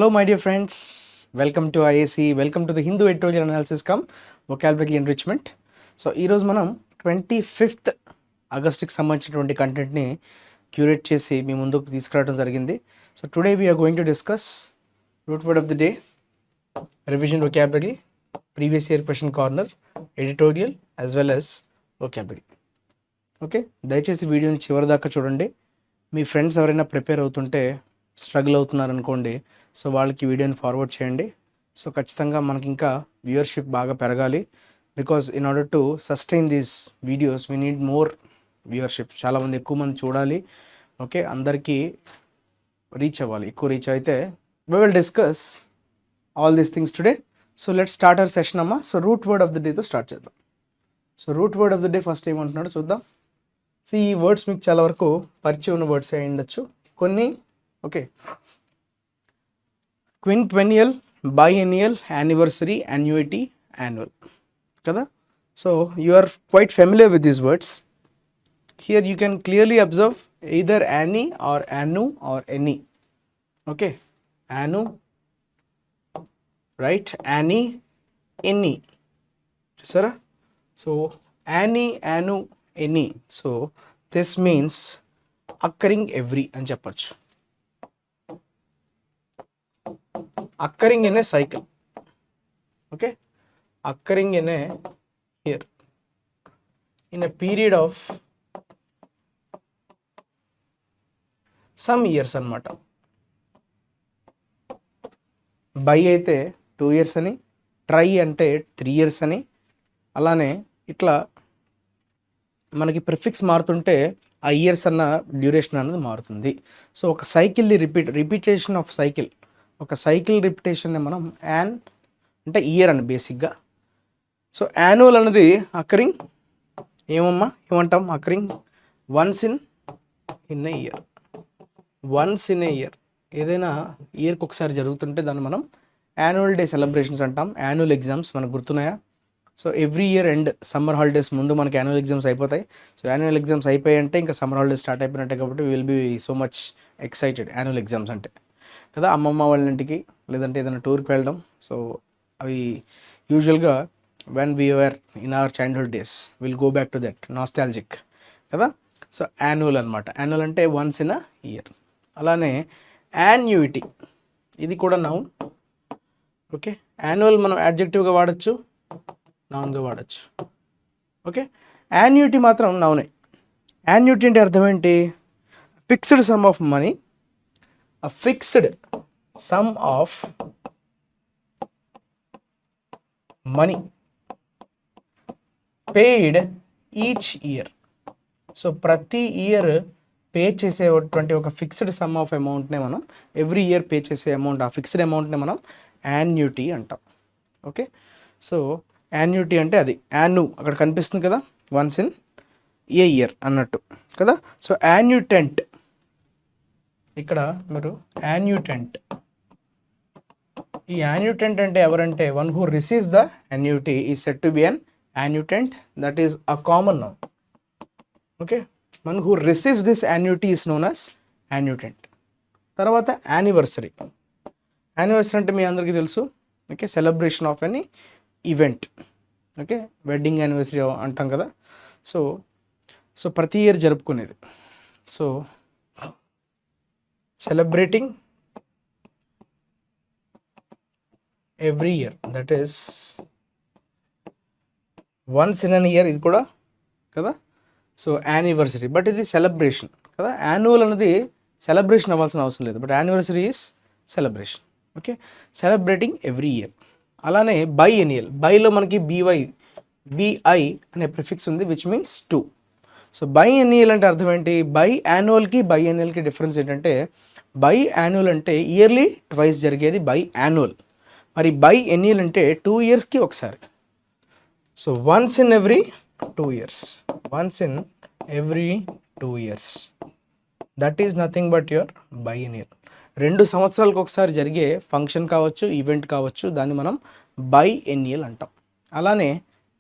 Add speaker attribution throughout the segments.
Speaker 1: Hello my dear friends, welcome to IACE, welcome to the Hindu Editorial Analysis cum Vocabulary Enrichment. So ఈ రోజు మనం 25th ఆగస్ట్కి సంబంధించినటువంటి కంటెంట్ని curate చేసి మీ ముందుకు తీసుకురావడం జరిగింది. So today we are going to discuss root word of the day, revision vocabulary, previous year question corner, editorial as well as vocabulary. Okay, దయచేసి వీడియోని చివరి దాకా చూడండి. మీ ఫ్రెండ్స్ ఎవరైనా ప్రిపేర్ అవుతుంటే స్ట్రగుల్ అవుతున్నారు అనుకోండి, సో వాళ్ళకి వీడియోని ఫార్వర్డ్ చేయండి. సో ఖచ్చితంగా మనకి ఇంకా వ్యూవర్షిప్ బాగా పెరగాలి. Because in order to sustain these videos we need more viewership. చాలామంది ఎక్కువ మంది చూడాలి. ఓకే, అందరికీ రీచ్ అవ్వాలి. ఎక్కువ రీచ్ అయితే we will discuss all these things today. So let's start our session అమ్మా. So root word of the డేతో స్టార్ట్ చేద్దాం. So root word of the day first ఏమంటున్నాడో చూద్దాం. సో ఈ వర్డ్స్ మీకు చాలా వరకు పరిచయం ఉన్న వర్డ్స్ అయి ఉండొచ్చు. కొన్ని okay, quinquennial, biennial, anniversary, annuity, annual కదా. So you are quite familiar with these words. Here you can clearly observe either anni or annu or enni. Okay, annu right, anni, enni చూసారా. సో anni, annu, enni. So this means occurring every అని చెప్పచ్చు. occurring in a cycle. Okay, occurring in a year, in a period of some years అన్నమాట. By అయితే 2 years అని, try అంటే 3 years అని, అలానే ఇట్లా మనకి ప్రిఫిక్స్ మారుతుంటే ఆ ఇయర్స్ అన్న డ్యూరేషన్ అనేది మారుతుంది. సో ఒక సైకిల్ని రిపీటేషన్ ఆఫ్ సైకిల్, ఒక సైకిల్ రిపిటేషన్ని మనం యాన్ అంటే ఇయర్ అని బేసిక్గా. సో యాన్యువల్ అనేది అక్కరింగ్ ఏమంటాం, occurring once in a year. Once in a year ఏదైనా ఇయర్కి ఒకసారి జరుగుతుంటే దాన్ని మనం యాన్యువల్ డే సెలబ్రేషన్స్ అంటాం. యాన్యువల్ ఎగ్జామ్స్ మనకు గుర్తున్నాయా? So every year end summer holidays ముందు మనకి యాన్యువల్ ఎగ్జామ్స్ అయిపోతాయి. సో యాన్యువల్ ఎగ్జామ్స్ అయిపోయాయంటే ఇంకా సమ్మర్ హాలిడేస్ స్టార్ట్ అయిపోయినట్టే. కాబట్టి will be so much excited annual exams అంటే కదా. అమ్మమ్మ వాళ్ళ ఇంటికి లేదంటే ఏదైనా టూర్కి వెళ్ళడం. సో అవి యూజువల్గా when we're in our childhood days will go back to that nostalgic కదా. సో యాన్యువల్ అనమాట. యాన్యువల్ అంటే వన్స్ ఇన్ అ ఇయర్. అలానే యాన్యుయిటీ, ఇది కూడా నౌన్. ఓకే, యాన్యువల్ మనం యాడ్జెక్టివ్గా వాడచ్చు, నౌన్గా వాడచ్చు. ఓకే, యాన్యుయిటీ మాత్రం నౌనే. యాన్యుయిటీ అంటే అర్థం ఏంటి? Fixed some of money, a fixed sum of money paid each year. So ప్రతి ఇయర్ పే చేసేటువంటి ఒక ఫిక్స్డ్ సమ్ ఆఫ్ అమౌంట్నే మనం ఎవ్రీ ఇయర్ పే చేసే అమౌంట్, ఆ ఫిక్స్డ్ అమౌంట్నే మనం యాన్యుటీ అంటాం. ఓకే, సో యాన్యుటీ అంటే అది యాన్యూ అక్కడ కనిపిస్తుంది కదా, వన్స్ ఇన్ ఏ ఇయర్ అన్నట్టు కదా. సో యాన్యుటెంట్, ఇక్కడ మీరు యాన్యుటెంట్. ఈ యాన్యుటెంట్ అంటే ఎవరంటే one who receives the annuity is said to be an annuitant. That is a common noun. Okay, one who receives this annuity is known as annuitant. తర్వాత anniversary. Anniversary అంటే మీ అందరికీ తెలుసు. Okay, celebration of any event. Okay, wedding anniversary అంటాం కదా. So ప్రతి year జరుపుకునేది. So celebrating every year, that is once in an year, ఇది కూడా కదా. సో యానివర్సరీ, బట్ ఇది సెలబ్రేషన్ కదా. యాన్యువల్ అనేది సెలబ్రేషన్ అవ్వాల్సిన అవసరం లేదు, but anniversary is celebration. Okay, celebrating every year. అలానే బై ఎనియల్. బైలో మనకి బిఐ అనే ప్రిఫిక్స్ ఉంది విచ్ మీన్స్ 2. సో బై ఎనియల్ అంటే అర్థం ఏంటి? బై యాన్యువల్కి బై ఎనియల్కి డిఫరెన్స్ ఏంటంటే, బై యాన్యువల్ అంటే ఇయర్లీ ట్వైస్ జరిగేది బై యాన్యువల్. మరి బై ఎనియల్ అంటే 2 yearsకి ఒకసారి. So once in every 2 years, once in every 2 years, that is nothing but your biennial. 2 సంవత్సరాలకు ఒకసారి జరిగే ఫంక్షన్ కావచ్చు, ఈవెంట్ కావచ్చు, దాన్ని మనం బై ఎనియల్ అంటాం. అలానే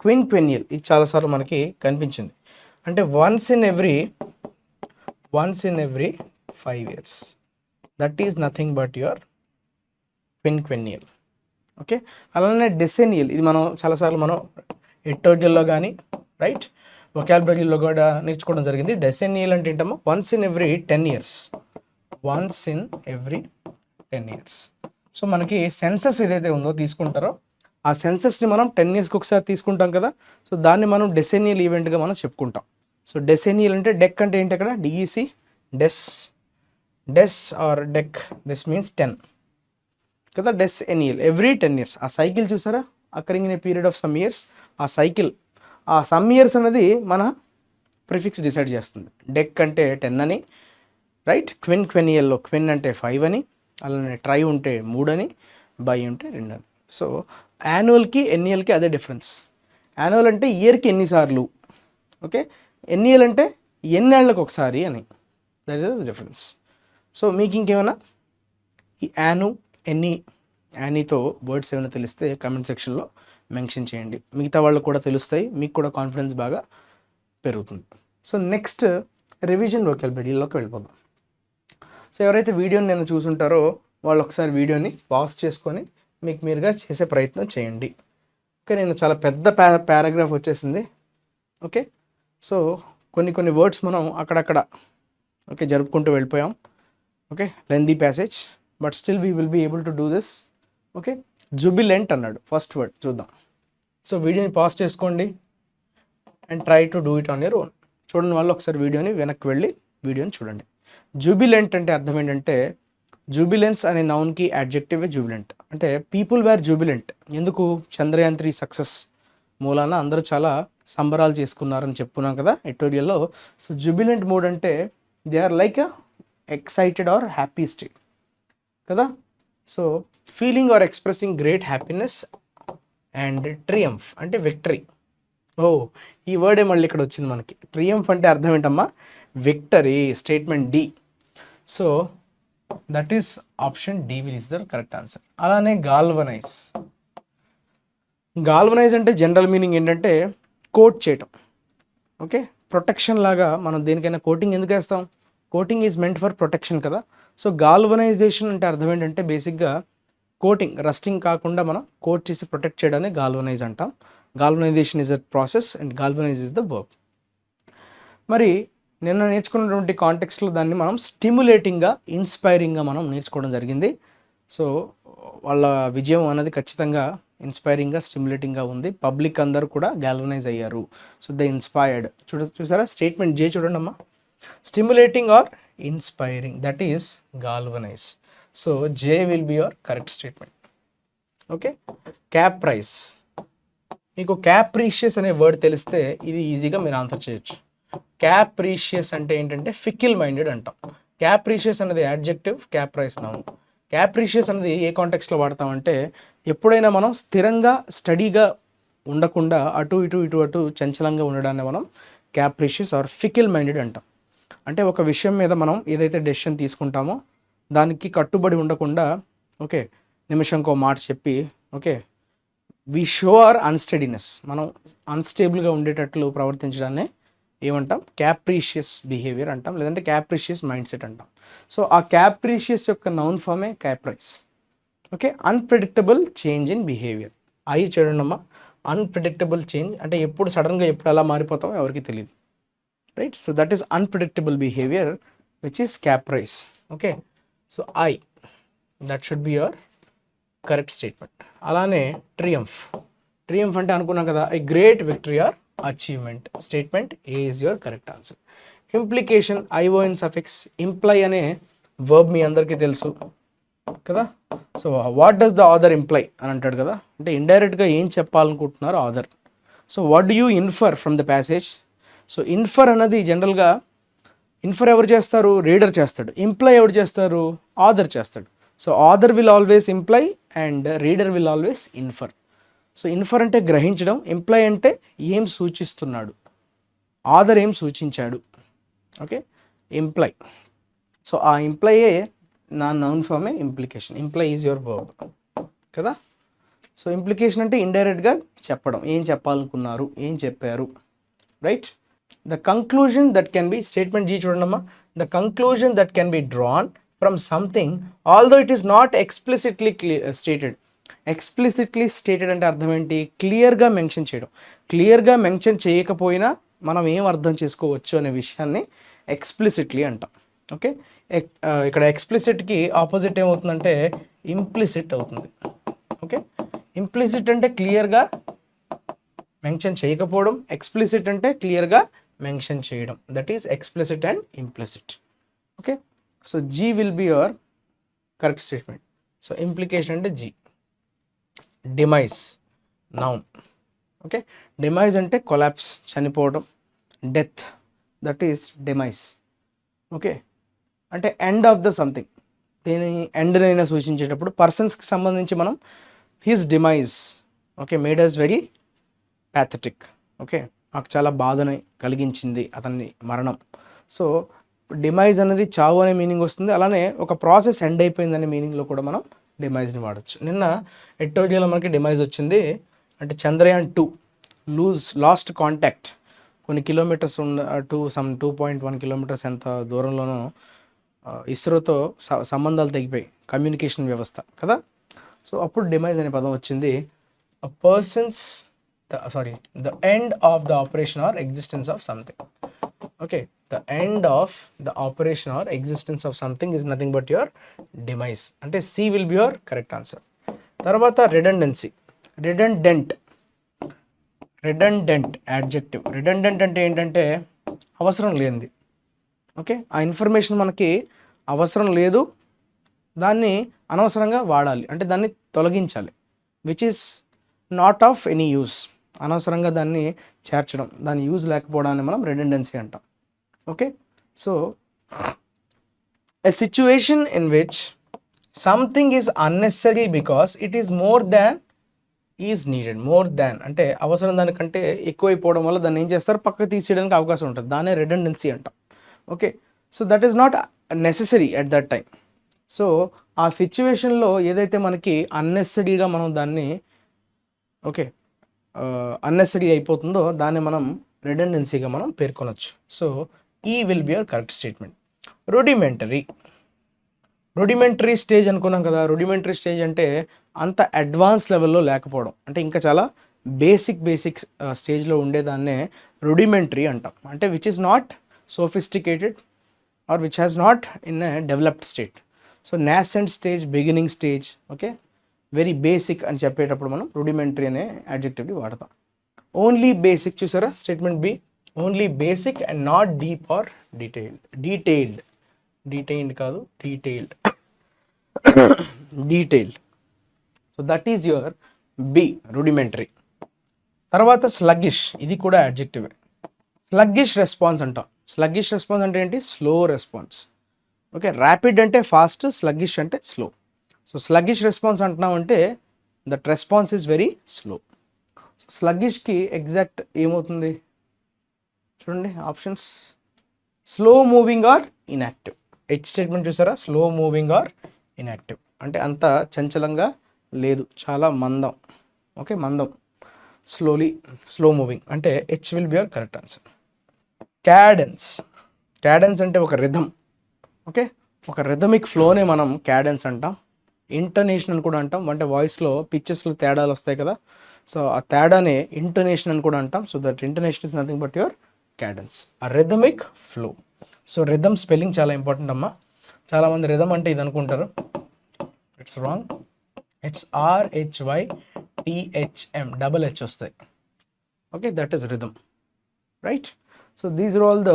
Speaker 1: క్వింక్వెనియల్, ఇది చాలాసార్లు మనకి కనిపించింది. అంటే once in every 5 years. That is nothing but your quinquennial. Okay, అలానే డెసెనియల్, ఇది మనం చాలాసార్లు మనం ఎడిటోరియల్లో కానీ రైట్ వొకాబులరీలో కూడా నేర్చుకోవడం జరిగింది. డెసెనియల్ అంటే ఏంటమ్మా, once in every 10 years. So మనకి సెన్సస్ ఏదైతే ఉందో తీసుకుంటారో ఆ సెన్సస్ని మనం 10 yearsకి ఒకసారి తీసుకుంటాం కదా, సో దాన్ని మనం డెసెనియల్ ఈవెంట్గా మనం చెప్పుకుంటాం. సో డెసెనియల్ అంటే డెక్ అంటే ఏంటి అక్కడ, DEC, des or dec, this means 10 కదా. Decennial every 10 years. ఆ సైకిల్ చూసారా, occurring in a period of some years, ఆ సైకిల్, ఆ సమ్ ఇయర్స్ అనేది మన ప్రిఫిక్స్ డిసైడ్ చేస్తుంది. డెక్ అంటే 10 అని రైట్, క్విన్క్వెన్నియల్లో క్విన్ అంటే 5 అని, అలానే ట్రై ఉంటే 3 అని, బై ఉంటే 2 అని. సో యాన్యువల్కి ఎన్నియల్కి అదే డిఫరెన్స్. యాన్యువల్ అంటే ఇయర్కి ఎన్నిసార్లు, ఓకే, ఎన్నియల్ అంటే ఎన్నేళ్లకు ఒకసారి అని, that is the difference. So మీకు ఇంకేమైనా ఈ యానీతో వర్డ్స్ ఏమైనా తెలిస్తే కామెంట్ సెక్షన్లో మెన్షన్ చేయండి, మిగతా వాళ్ళకు కూడా తెలుస్తాయి, మీకు కూడా కాన్ఫిడెన్స్ బాగా పెరుగుతుంది. సో నెక్స్ట్ రివిజన్ వొకాబులరీలోకి వెళ్ళిపోదాం. సో ఎవరైతే వీడియోని నేను చూసుంటారో వాళ్ళు ఒకసారి వీడియోని పాజ్ చేసుకొని మీకు మీరుగా చేసే ప్రయత్నం చేయండి. ఓకే, నేను చాలా పెద్ద పారాగ్రాఫ్ వచ్చేసింది. ఓకే, సో కొన్ని వర్డ్స్ మనం అక్కడక్కడ ఓకే జరుపుకుంటూ వెళ్ళిపోయాం. Okay, lengthy passage, but still we will be able to do this. Okay, jubilant అన్నాడు ఫస్ట్ వర్డ్, చూద్దాం. సో వీడియోని పాజ్ చేసుకోండి and try to do it on your own. చూడండి వాళ్ళు ఒకసారి వీడియోని వెనక్కి వెళ్ళి వీడియోని చూడండి. జూబిలెంట్ అంటే అర్థం ఏంటంటే, జూబిలెన్స్ అనే నౌన్కి యాడ్జెక్టివే జూబిలెంట్. అంటే పీపుల్ వేర్ జూబిలెంట్. ఎందుకు, చంద్రయాన్ 3 సక్సెస్ మూలాన అందరూ చాలా సంబరాలు చేసుకున్నారని చెప్పుకున్నాం కదా ఎడిటోరియల్లో. సో జూబిలెంట్ మూడ్ అంటే they are like excited or happy state కదా. So feeling or expressing great happiness and triumph అంటే విక్టరీ. ఓ, ఈ వర్డే మళ్ళీ ఇక్కడ వచ్చింది మనకి. ట్రియంఫ్ అంటే అర్థం ఏంటమ్మా, victory. Statement D. So that is option D will is the correct answer. అలానే గాల్వనైజ్. గాల్వనైజ్ అంటే జనరల్ మీనింగ్ ఏంటంటే కోట్ చేయటం. ఓకే, ప్రొటెక్షన్ లాగా మనం దేనికైనా కోటింగ్ ఎందుకు వేస్తాం, coating is meant for protection కదా. సో గాల్వనైజేషన్ అంటే అర్థం ఏంటంటే బేసిక్గా కోటింగ్, రస్టింగ్ కాకుండా మనం కోట్ చేసి ప్రొటెక్ట్ చేయడాన్ని గాల్వనైజ్ అంటాం. Galvanisation is a process and galvanise is the verb. మరి నిన్న నేర్చుకున్నటువంటి కాంటెక్స్ట్లో దాన్ని మనం స్టిమ్యులేటింగ్గా, ఇన్స్పైరింగ్గా మనం నేర్చుకోవడం జరిగింది. సో వాళ్ళ విజయం అనేది ఖచ్చితంగా ఇన్స్పైరింగ్గా, స్టిమ్యులేటింగ్గా ఉంది. పబ్లిక్ అందరూ కూడా గాల్వనైజ్ అయ్యారు. So the inspired. చూసారా స్టేట్మెంట్ జే చూడండి అమ్మా, stimulating or inspiring, that is galvanise. So J will be your correct statement. Okay, caprice. మీకు క్యాప్రీషియస్ అనే వర్డ్ తెలిస్తే ఇది ఈజీగా మీరు ఆన్సర్ చేయొచ్చు. క్యాప్రీషియస్ అంటే ఏంటంటే ఫికిల్ మైండెడ్ అంటాం. క్యాప్రీషియస్ అనేది యాడ్జెక్టివ్, క్యాప్రైస్ నౌన్. క్యాప్రీషియస్ అనేది ఏ కాంటెక్స్లో వాడతామంటే ఎప్పుడైనా మనం స్థిరంగా స్టడీగా ఉండకుండా అటు ఇటు చంచలంగా ఉండడాన్ని మనం క్యాప్రీషియస్ ఆర్ ఫికిల్ మైండెడ్ అంటాం. అంటే ఒక విషయం మీద మనం ఏదైతే డెసిషన్ తీసుకుంటామో దానికి కట్టుబడి ఉండకుండా ఓకే నిమిషంకో మాట చెప్పి okay we show or unsteadiness, మనం అన్స్టేబుల్గా ఉండేటట్లు ప్రవర్తించడాన్ని ఏమంటాం, క్యాప్రీషియస్ బిహేవియర్ అంటాం, లేదంటే క్యాప్రీషియస్ మైండ్ సెట్ అంటాం. సో ఆ క్యాప్రీషియస్ యొక్క నౌన్ ఫామే caprice. Okay, unpredictable change in behaviour. అయి చూడండి అమ్మా, అన్ప్రెడిక్టబుల్ చేంజ్ అంటే ఎప్పుడు సడన్గా ఎప్పుడు ఎలా మారిపోతామో ఎవరికి తెలియదు, right. So that is unpredictable behaviour which is caprice. Okay, so I that should be your correct statement. అలానే ట్రియంఫ్. ట్రియంఫ్ అంటే అనుకున్నాం కదా, a great victory or achievement. Statement A is your correct answer. Implication, ION suffix. Imply అనే verb మీ అందరికీ తెలుసు కదా. So what does the author imply అని అంటాడు కదా, అంటే ఇండైరెక్ట్గా ఏం చెప్పాలనుకుంటున్నారు author. So what do you infer from the passage. So infer అన్నది జనరల్గా ఇన్ఫర్ ఎవరు చేస్తారు, రీడర్ చేస్తాడు. ఇంప్లై ఎవరు చేస్తారు, ఆథర్ చేస్తాడు. So author will always imply and reader will always infer. So infer అంటే గ్రహించడం, ఇంప్లై అంటే ఏం సూచిస్తున్నాడు, ఆథర్ ఏం సూచించాడు. Okay, imply. సో ఆ ఇంప్లైయే నా నౌన్ ఫామే implication. Imply is your verb కదా. సో ఇంప్లికేషన్ అంటే ఇండైరెక్ట్గా చెప్పడం, ఏం చెప్పాలనుకున్నారు, ఏం చెప్పారు, right. The conclusion that can be, statement G చూడండి అమ్మా, the conclusion that can be drawn from something although it is not explicitly stated. Explicitly stated అంటే అర్థం ఏంటి? క్లియర్గా మెన్షన్ చేయడం. క్లియర్గా మెన్షన్ చేయకపోయినా మనం ఏం అర్థం చేసుకోవచ్చు అనే విషయాన్ని ఎక్స్ప్లిసిట్లీ అంటాం. ఓకే, ఇక్కడ ఎక్స్ప్లిసిట్కి ఆపోజిట్ ఏమవుతుందంటే ఇంప్లిసిట్ అవుతుంది. ఓకే, ఇంప్లిసిట్ అంటే క్లియర్గా మెన్షన్ చేయకపోవడం, ఎక్స్ప్లిసిట్ అంటే క్లియర్గా మెన్షన్ చేయడం. That is explicit and implicit. Okay, so G will be your correct statement. So implication అంటే G. Demise noun. Okay, demise అంటే కొలాప్స్, చనిపోవడం, death, that is demise. Okay, అంటే ఎండ్ ఆఫ్ ద సంథింగ్, దీని ఎండ్నైనా సూచించేటప్పుడు పర్సన్స్కి సంబంధించి మనం his demise, okay, made us very pathetic. Okay, మాకు చాలా బాధని కలిగించింది అతని మరణం. సో డిమైజ్ అనేది చావు అనే మీనింగ్ వస్తుంది. అలానే ఒక ప్రాసెస్ ఎండ్ అయిపోయిందనే మీనింగ్లో కూడా మనం డిమైజ్ని వాడచ్చు. నిన్న ఎడిటోరియల్ మనకి డిమైజ్ వచ్చింది. అంటే చంద్రయాన్ 2 లాస్ట్ కాంటాక్ట్ కొన్ని కిలోమీటర్స్ సమ్ 2.1 కిలోమీటర్స్ ఎంత దూరంలోనో ఇస్రోతో సంబంధాలు తెగిపోయి, కమ్యూనికేషన్ వ్యవస్థ కదా. సో అప్పుడు డిమైజ్ అనే పదం వచ్చింది. the end of the operation or existence of something. Okay, the end of the operation or existence of something is nothing but your demise. Ante C will be your correct answer. Tarvata redundancy. Redundant adjective. Redundant ante entante అవసరం లేనిది. Okay, ఆ information మనకి అవసరం లేదు, దాన్ని అనవసరంగా వాడాలి అంటే దాన్ని తొలగించాలి. Which is not of any use. అనవసరంగా దాన్ని చేర్చడం, దాని యూజ్ లేకపోవడాన్ని మనం redundancy అంటాం. Okay, so a situation in which something is unnecessary because it is more than is needed. More than అంటే అవసరం దానికంటే ఎక్కువైపోవడం వల్ల దాన్ని ఏం చేస్తారు, పక్కకు తీసేయడానికి అవకాశం ఉంటుంది. దాన్నే redundancy అంటాం. Okay, so that is not necessary at that time. So ఆ సిచ్యువేషన్లో ఏదైతే మనకి అన్నెసరీగా మనం దాన్ని ఓకే అన్నెసరీ అయిపోతుందో దాన్ని మనం redundancyగా మనం పేర్కొనవచ్చు. So E will be your correct statement. Rudimentary stage అనుకున్నాం కదా. రూడిమెంటరీ స్టేజ్ అంటే అంత అడ్వాన్స్ లెవెల్లో లేకపోవడం, అంటే ఇంకా చాలా బేసిక్ స్టేజ్లో ఉండేదాన్నే రూడిమెంటరీ అంటాం. అంటే which is not sophisticated or which has not in a developed state. So nascent stage, beginning stage, okay, very basic అని చెప్పేటప్పుడు మనం రూడిమెంటరీ అనే యాడ్జెక్టివ్ని వాడతాం. ఓన్లీ బేసిక్ చూసారా statement B. Only basic and not deep or detailed కాదు, detailed. So that is your B, rudimentary. తర్వాత sluggish, ఇది కూడా యాడ్జెక్టివ్. స్లగ్గిష్ రెస్పాన్స్ అంటాం. స్లగ్గిష్ రెస్పాన్స్ అంటే ఏంటి? Slow response. ఓకే, ర్యాపిడ్ అంటే ఫాస్ట్, స్లగ్గిష్ అంటే స్లో. సో స్లగ్గిష్ రెస్పాన్స్ అంటున్నామంటే that response is very slow. స్లగ్గిష్కి ఎగ్జాక్ట్ ఏమవుతుంది చూడండి options. Slow moving or inactive. H statement చూసారా, స్లో మూవింగ్ ఆర్ ఇన్యాక్టివ్ అంటే అంత చంచలంగా లేదు, చాలా మందం. ఓకే, మందం, స్లో మూవింగ్ అంటే H will be your correct answer. Cadence అంటే ఒక రిథమ్. ఓకే, ఒక రిథమిక్ ఫ్లోనే మనం క్యాడెన్స్ అంటాం. ఇంటోనేషన్ అని కూడా అంటాం, అంటే వాయిస్లో పిచ్చెస్లో తేడాలు వస్తాయి కదా. సో ఆ తేడానే ఇంటోనేషన్ అని కూడా అంటాం. So that intonation is nothing but your cadence, ఆ rhythmic flow. So rhythm spelling చాలా ఇంపార్టెంట్ అమ్మా. చాలామంది రిథమ్ అంటే ఇది అనుకుంటారు, it's wrong. It's RHYTHM, double H వస్తాయి. Okay, that is rhythm, right? So these are all the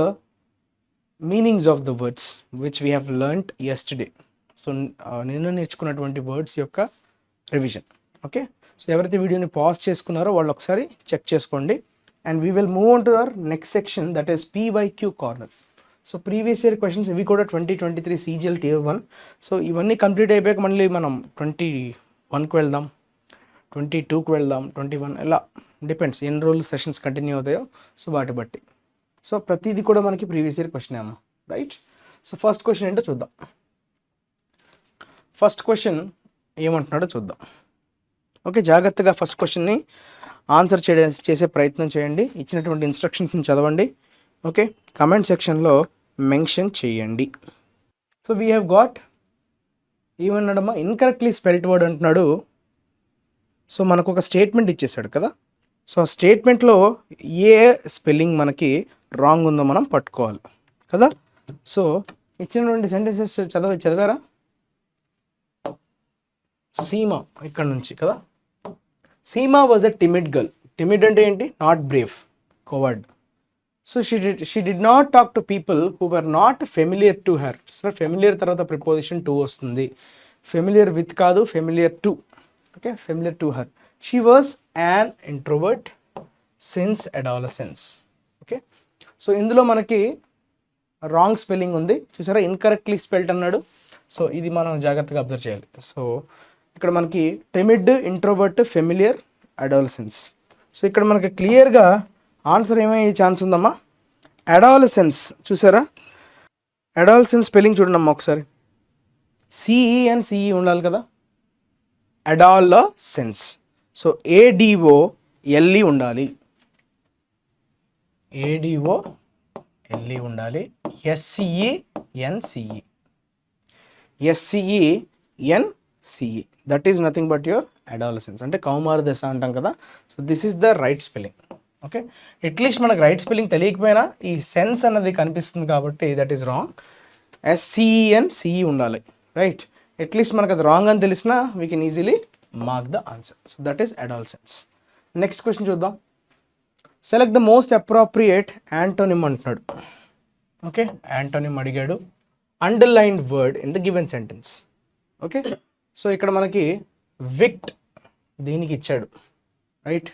Speaker 1: meanings of the words which we have learned yesterday. So నిన్న నేర్చుకున్నటువంటి words యొక్క రివిజన్. ఓకే, సో ఎవరైతే వీడియోని pause చేసుకున్నారో వాళ్ళు ఒకసారి check చేసుకోండి. And we will move on to our next section, that is PYQ corner. So previous year questions ఇవి కూడా 2023 CGL Tier 1. సో ఇవన్నీ కంప్లీట్ అయిపోయాక మళ్ళీ మనం 21కి వెళ్దాం, 22కి వెళ్దాం, 21 ఇలా డిపెండ్స్ ఎన్ని రోజులు సెషన్స్ కంటిన్యూ అవుతాయో సో వాటి బట్టి. సో ప్రతిదీ కూడా మనకి ప్రీవియస్ ఇయర్ క్వశ్చన్ అమ్మా, రైట్? సో ఫస్ట్ క్వశ్చన్ ఏంటో చూద్దాం. ఫస్ట్ క్వశ్చన్ ఏమంటున్నాడో చూద్దాం. ఓకే, జాగ్రత్తగా ఫస్ట్ క్వశ్చన్ని ఆన్సర్ చేసే ప్రయత్నం చేయండి. ఇచ్చినటువంటి ఇన్స్ట్రక్షన్స్ని చదవండి. ఓకే, కమెంట్ సెక్షన్లో మెన్షన్ చేయండి. సో వీ హ్యావ్ గాట్ ఏమన్నాడమ్మా, ఇన్కరెక్ట్లీ స్పెల్ట్ వర్డ్ అంటున్నాడు. సో మనకు ఒక స్టేట్మెంట్ ఇచ్చేసాడు కదా. సో ఆ స్టేట్మెంట్లో ఏ స్పెల్లింగ్ మనకి రాంగ్ ఉందో మనం పట్టుకోవాలి కదా. సో ఇచ్చినటువంటి సెంటెన్సెస్ చదివారా? సీమా ఇక్కడ నుంచి కదా. Seema was a timid girl. Timid అంటే ఏంటి? Not Brave, కోవర్డ్. So she did not talk to people who were not familiar to her. So familiar తర్వాత ప్రిపోజిషన్ టు వస్తుంది. ఫెమిలియర్ విత్ కాదు, familiar to. Okay, familiar to her. She was an introvert since adolescence. Okay, so ఇందులో మనకి wrong spelling ఉంది చూసారా, incorrectly spelled అన్నాడు. So ఇది మనం జాగ్రత్తగా అబ్జర్వ్ చేయాలి. సో ఇక్కడ మనకి timid, introvert, familiar, adolescence. So ఇక్కడ మనకి క్లియర్గా ఆన్సర్ ఏమయ్యే ఛాన్స్ ఉందమ్మా? అడాలసెన్స్. చూసారా, అడాలసెన్స్ స్పెల్లింగ్ చూడండి ఒకసారి. సిఈ అండ్ సిఈ ఉండాలి కదా, అడాలసెన్స్. సో ADOLE ఉండాలి, ADOLE ఉండాలి. SCENCE, SCENCE, that is nothing but your adolescence, అంటే కౌమార దశ అంటాం కదా. So this is the right spelling. Okay, at least మనకు రైట్ స్పెల్లింగ్ తెలియకపోయినా ఈ సెన్స్ అన్నది కనిపిస్తుంది కాబట్టి దట్ ఈస్ రాంగ్. SCENCE ఉండాలి, రైట్. అట్లీస్ట్ మనకు అది రాంగ్ అని తెలిసినా we can easily mark the answer. So that is adolescence. Next question చూద్దాం. Select the most appropriate antonym అంటున్నాడు. ఓకే, యాంటోనిమ్ అడిగాడు. Underlined word in the given sentence. Okay, so ఇక్కడ మనకి విక్ట్ దీనికి ఇచ్చాడు, right.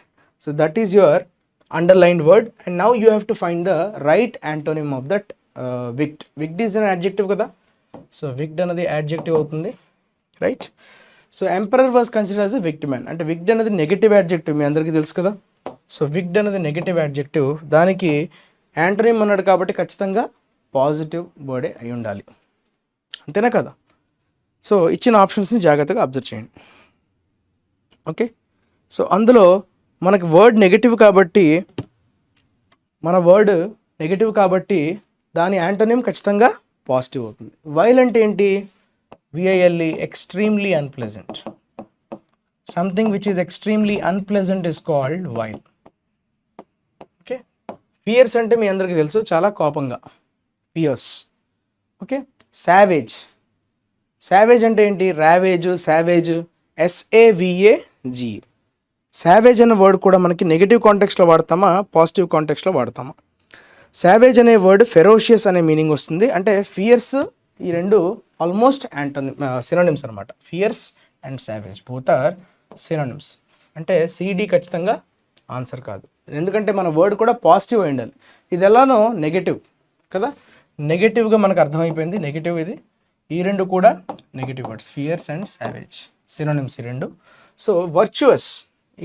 Speaker 1: So that is your underlined word. And now you have to find the right antonym of that wicked. Wicked is an adjective కదా. So wicked అనేది adjective అవుతుంది, right. So emperor was consider as a wicked man. అంటే wicked అనేది negative adjective, మీ అందరికీ తెలుసు కదా. So wicked అనేది negative adjective, దానికి యాంటోనిమ్ అన్నాడు కాబట్టి ఖచ్చితంగా పాజిటివ్ వర్డే అయి ఉండాలి, అంతేనా కదా. సో ఇచ్చిన ఆప్షన్స్ని జాగ్రత్తగా అబ్జర్వ్ చేయండి. ఓకే, సో అందులో మనకి వర్డ్ నెగటివ్ కాబట్టి, మన వర్డ్ నెగటివ్ కాబట్టి దాని యాంటోనిమ్ ఖచ్చితంగా పాజిటివ్ అవుతుంది. వైల్ అంటే ఏంటి? VILE, extremely unpleasant. Something which is extremely unpleasant is called while. Okay, fears అంటే మీ అందరికీ తెలుసు, చాలా కోపంగా, ఫియర్స్. Okay, Savage. సావేజ్ అంటే ఏంటి? Ravage, savage, SAVAGE. సావేజ్ అనే వర్డ్ కూడా మనకి నెగిటివ్ కాంటెక్స్లో వాడతామా, పాజిటివ్ కాంటెక్స్లో వాడతామా? సావేజ్ అనే వర్డ్ ఫెరోషియస్ అనే మీనింగ్ వస్తుంది. అంటే ఫియర్స్ ఈ రెండు ఆల్మోస్ట్ సినోనిమ్స్ అనమాట. Fierce and savage both are synonyms. అంటే CD ఖచ్చితంగా ఆన్సర్ కాదు, ఎందుకంటే మన వర్డ్ కూడా పాజిటివ్ అయి ఉండాలి. ఇది ఎలానో నెగటివ్ కదా, నెగటివ్గా మనకు అర్థమైపోయింది. నెగటివ్ ఇది, ఈ రెండు కూడా negative words, fierce and savage, synonyms ఈ రెండు. సో వర్చువస్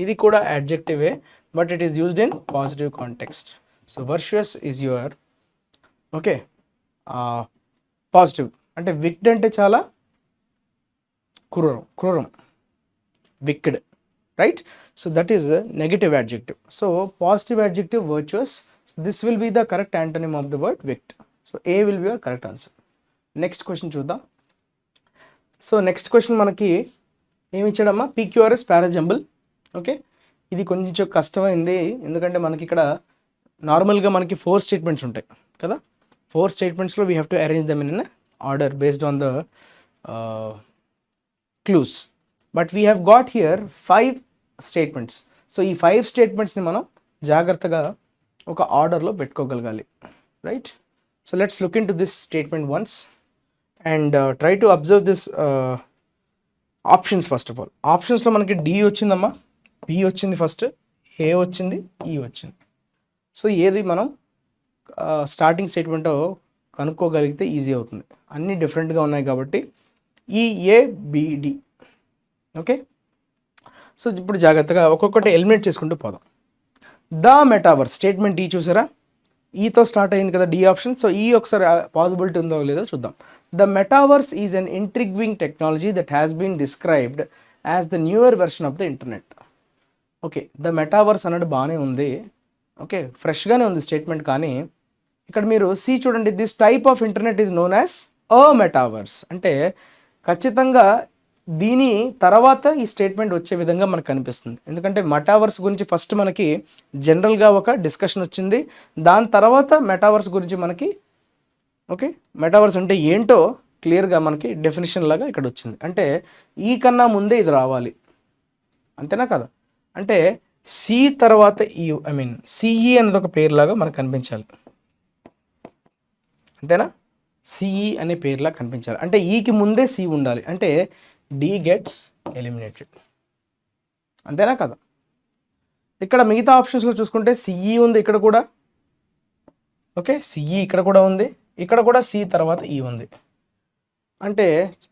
Speaker 1: ఇది కూడా యాడ్జెక్టివే, but it is used in positive context. So virtuous is your okay positive. అంటే విక్డ్ అంటే చాలా క్రూరం, wicked, right. So that is negative adjective. So positive adjective virtuous. This will be the correct antonym of the word wicked. So A will be your correct answer. Next question చూద్దాం. So next question మనకి ఏమి ఇచ్చాడమ్మా? PQRS parajumble. Okay, ఇది కొంచెం కష్టమైంది, ఎందుకంటే మనకి ఇక్కడ నార్మల్గా మనకి 4 స్టేట్మెంట్స్ ఉంటాయి కదా. 4 స్టేట్మెంట్స్లో we have to arrange them in order based on the clues. But we have got here 5 statements. So ఈ 5 స్టేట్మెంట్స్ని మనం జాగ్రత్తగా ఒక ఆర్డర్లో పెట్టుకోగలగాలి, right. So let's look into this statement once and try to observe this options. First of all ఆప్షన్స్లో మనకి D వచ్చిందమ్మా, B వచ్చింది, ఫస్ట్ A వచ్చింది, E వచ్చింది. సో ఏది మనం స్టార్టింగ్ స్టేట్మెంట్ కనుక్కోగలిగితే ఈజీ అవుతుంది. అన్నీ డిఫరెంట్గా ఉన్నాయి కాబట్టి EABD. ఓకే, సో ఇప్పుడు జాగ్రత్తగా ఒక్కొక్కటి ఎలిమినేట్ చేసుకుంటూ పోదాం. ద మెటావర్స్ స్టేట్మెంట్ D చూసారా, ఈతో స్టార్ట్ అయింది కదా D ఆప్షన్. సో ఈ ఒకసారి పాసిబిలిటీ ఉందో లేదో చూద్దాం. The metaverse is an intriguing technology that has been described as the newer version of the internet. Okay, the metaverse అన్నట్టు బాగానే ఉంది, ఓకే, ఫ్రెష్గానే ఉంది స్టేట్మెంట్. కానీ ఇక్కడ మీరు చూడండి, this type of internet is known as metaverse. అంటే ఖచ్చితంగా దీని తర్వాత ఈ స్టేట్మెంట్ వచ్చే విధంగా మనకు కనిపిస్తుంది. ఎందుకంటే మెటావర్స్ గురించి ఫస్ట్ మనకి జనరల్గా ఒక డిస్కషన్ వచ్చింది, దాని తర్వాత మెటావర్స్ గురించి మనకి ఓకే మెటావర్స్ అంటే ఏంటో క్లియర్గా మనకి డెఫినేషన్ లాగా ఇక్కడ వచ్చింది. అంటే ఈ కన్నా ముందే ఇది రావాలి, అంతేనా కదా? అంటే సి తర్వాత ఈ సిఈ అనేది ఒక పేరులాగా మనకు కనిపించాలి, అంతేనా? సిఈ అనే పేరులా కనిపించాలి. అంటే ఈకి ముందే సి ఉండాలి, అంటే డి గెట్స్ ఎలిమినేటెడ్, అంతేనా కదా? ఇక్కడ మిగతా ఆప్షన్స్లో చూసుకుంటే సిఈ ఉంది ఇక్కడ కూడా, ఓకే సిఈ ఇక్కడ కూడా ఉంది, ఇక్కడ కూడా సి తర్వాత ఈ ఉంది. అంటే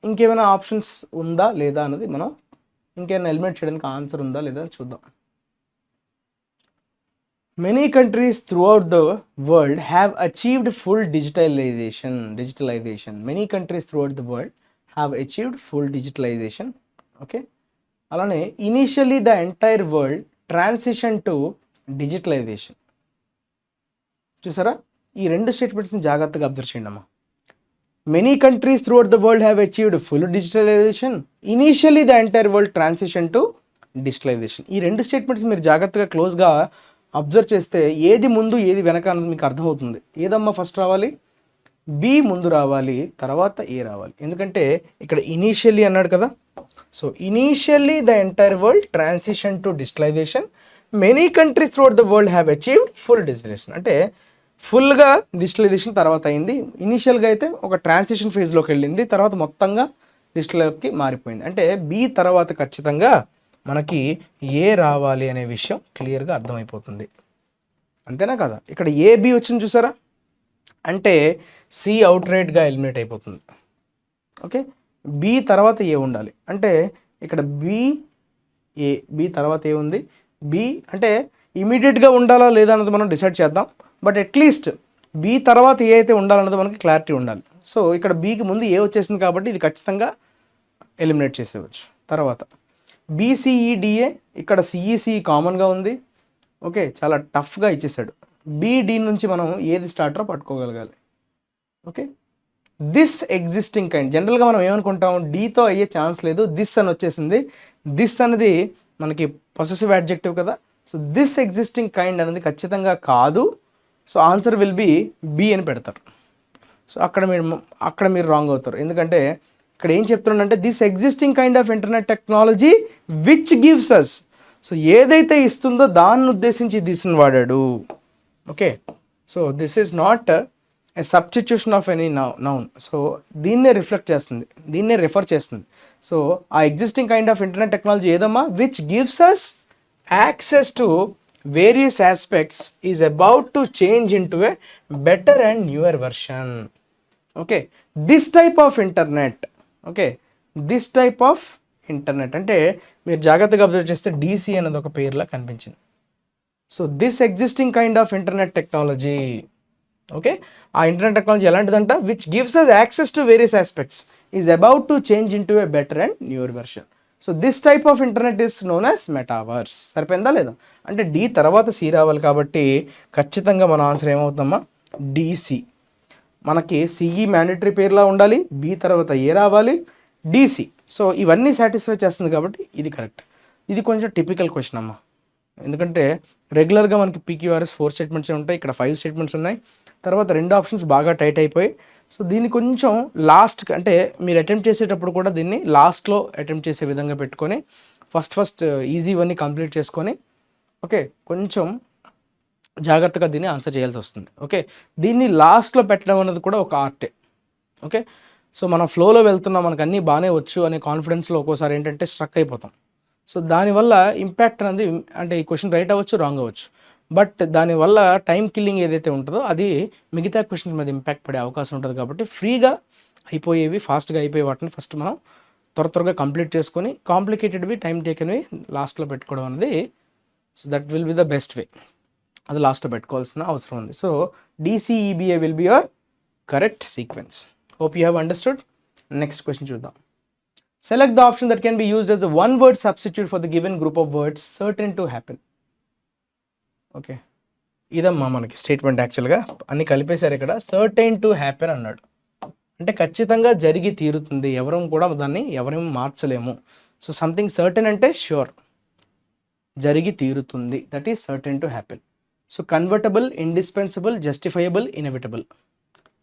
Speaker 1: ఇంకేమైనా ఆప్షన్స్ ఉందా లేదా అన్నది మనం ఇంకేమైనా ఎలిమినేట్ చేయడానికి ఆన్సర్ ఉందా లేదా అని చూద్దాం. Many countries throughout the world have achieved full digitalization. Many countries throughout the world have achieved full digitalization. Okay. అలానే initially the entire world transitioned to digitalization. చూసారా? ఈ రెండు స్టేట్మెంట్స్ని జాగ్రత్తగా అబ్జర్వ్ చేయండి అమ్మా. Many countries throughout the world have achieved full digitalization. Initially the entire world transitioned to digitalization. ఈ రెండు statements మీరు జాగ్రత్తగా క్లోజ్గా అబ్జర్వ్ చేస్తే ఏది ముందు ఏది వెనక అన్నది మీకు అర్థమవుతుంది. ఏదమ్మా ఫస్ట్ రావాలి? బి ముందు రావాలి, తర్వాత ఏ రావాలి. ఎందుకంటే ఇక్కడ ఇనీషియల్లీ అన్నాడు కదా. So initially the entire world transition to digitalisation, many countries throughout the world have achieved full digitalisation. అంటే ఫుల్గా డిజిటలైజేషన్ తర్వాత అయింది. ఇనీషియల్గా అయితే ఒక ట్రాన్సిషన్ ఫేజ్లోకి వెళ్ళింది, తర్వాత మొత్తంగా డిజిటల్లోకి మారిపోయింది. అంటే బి తర్వాత ఖచ్చితంగా మనకి ఏ రావాలి అనే విషయం క్లియర్గా అర్థమైపోతుంది, అంతేనా కదా? ఇక్కడ ఏ బి వచ్చింది చూసారా, అంటే సి అవుట్ రైట్గా ఎలిమినేట్ అయిపోతుంది. ఓకే, బి తర్వాత ఏ ఉండాలి, అంటే ఇక్కడ బి తర్వాత ఏ ఉంది, బి అంటే ఇమీడియట్గా ఉండాలా లేదా అన్నది మనం డిసైడ్ చేద్దాం. బట్ అట్లీస్ట్ బి తర్వాత ఏ అయితే ఉండాలన్నది మనకి క్లారిటీ ఉండాలి. సో ఇక్కడ బికి ముందు ఏ వచ్చేసింది కాబట్టి ఇది ఖచ్చితంగా ఎలిమినేట్ చేసేవచ్చు. తర్వాత బీసీఈడిఏ, ఇక్కడ సిఈసి కామన్గా ఉంది. ఓకే, చాలా టఫ్గా ఇచ్చేసాడు. బీడి నుంచి మనం ఏది స్టార్టరో పట్టుకోగలగాలి. ఓకే, దిస్ ఎగ్జిస్టింగ్ కైండ్, జనరల్గా మనం ఏమనుకుంటాం, డీతో అయ్యే ఛాన్స్ లేదు, దిస్ అని వచ్చేసింది. దిస్ అనేది మనకి పొసెసివ్ యాడ్జెక్టివ్ కదా. సో దిస్ ఎగ్జిస్టింగ్ కైండ్ అనేది ఖచ్చితంగా కాదు. So answer will be B అని పెడతారు. సో అక్కడ మీరు రాంగ్ అవుతారు. ఎందుకంటే ఇక్కడ ఏం చెప్తున్నాడంటే this existing kind of internet technology which gives us, so ఏదైతే ఇస్తుందో దాన్ని ఉద్దేశించి దిస్ని వాడాడు. Okay, so this is not a substitution of any noun. So దీన్నే రిఫ్లెక్ట్ చేస్తుంది, దీన్నే రిఫర్ చేస్తుంది. సో ఆ existing kind of internet technology ఏదమ్మా, which gives us access to various aspects is about to change into a better and newer version. Okay, this type of internet, okay this type of internet అంటే మీరు జాగ్రత్తగా observe చేస్తే DC అనేది ఒక పేరులా కనిపించింది. So this existing kind of internet technology, okay ఆ internet technology ఎలాంటిదంట, which gives us access to various aspects is about to change into a better and newer version. So this type of internet is known as metaverse. సరిపోయిందా లేదా? అంటే D తర్వాత C రావాలి కాబట్టి ఖచ్చితంగా మన answer ఏమవుతుందమ్మా, DC. మనకి CE mandatory పేరులా ఉండాలి, బి తర్వాత ఏ రావాలి, డిసి. సో ఇవన్నీ సాటిస్ఫై చేస్తుంది కాబట్టి ఇది కరెక్ట్. ఇది కొంచెం టిపికల్ క్వశ్చన్ అమ్మా, ఎందుకంటే రెగ్యులర్గా మనకి పీక్యూఆర్ఎస్ 4 స్టేట్మెంట్స్ ఉంటాయి, ఇక్కడ 5 స్టేట్మెంట్స్ ఉన్నాయి. తర్వాత 2 ఆప్షన్స్ బాగా టైట్ అయిపోయి. సో దీన్ని కొంచెం లాస్ట్ అంటే మీరు అటెంప్ట్ చేసేటప్పుడు కూడా దీన్ని లాస్ట్లో అటెంప్ట్ చేసే విధంగా పెట్టుకొని ఫస్ట్ ఈజీవన్నీ కంప్లీట్ చేసుకొని ఓకే కొంచెం జాగ్రత్తగా దీన్ని ఆన్సర్ చేయాల్సి వస్తుంది. ఓకే, దీన్ని లాస్ట్లో పెట్టడం అనేది కూడా ఒక ఆర్టే. ఓకే, సో మనం ఫ్లోలో వెళ్తున్నాం, మనకు అన్నీ బాగానే వచ్చు అనే కాన్ఫిడెన్స్లో ఒక్కోసారి ఏంటంటే స్ట్రక్ అయిపోతాం. సో దానివల్ల ఇంపాక్ట్ అనేది అంటే ఈ క్వశ్చన్ రైట్ అవ్వచ్చు, రాంగ్ అవ్వచ్చు, బట్ దానివల్ల టైం కిల్లింగ్ ఏదైతే ఉంటుందో అది మిగతా క్వశ్చన్స్ మీద ఇంపాక్ట్ పడే అవకాశం ఉంటుంది. కాబట్టి ఫ్రీగా అయిపోయేవి, ఫాస్ట్గా అయిపోయే వాటిని ఫస్ట్ మనం త్వరగా కంప్లీట్ చేసుకొని కాంప్లికేటెడ్వి, టైం టేకెన్వి లాస్ట్లో పెట్టుకోవడం అనేది so that will be the best way. అది లాస్ట్లో పెట్టుకోవాల్సిన అవసరం ఉంది. So DCEBA will be your correct sequence. Hope you have understood. Next question చూద్దాం. Select the option that can be used as a one word substitute for the given group of words certain to happen. Okay, ఇదమ్మా మనకి statement. యాక్చువల్గా అన్ని కలిపేశారు ఇక్కడ. Certain to happen అన్నాడు. అంటే ఖచ్చితంగా జరిగి తీరుతుంది, ఎవరం కూడా దాన్ని ఎవరేం మార్చలేము. సో సంథింగ్ సర్టెన్ అంటే ష్యూర్, జరిగి తీరుతుంది, that is certain to happen. So convertible, indispensable, justifiable, inevitable.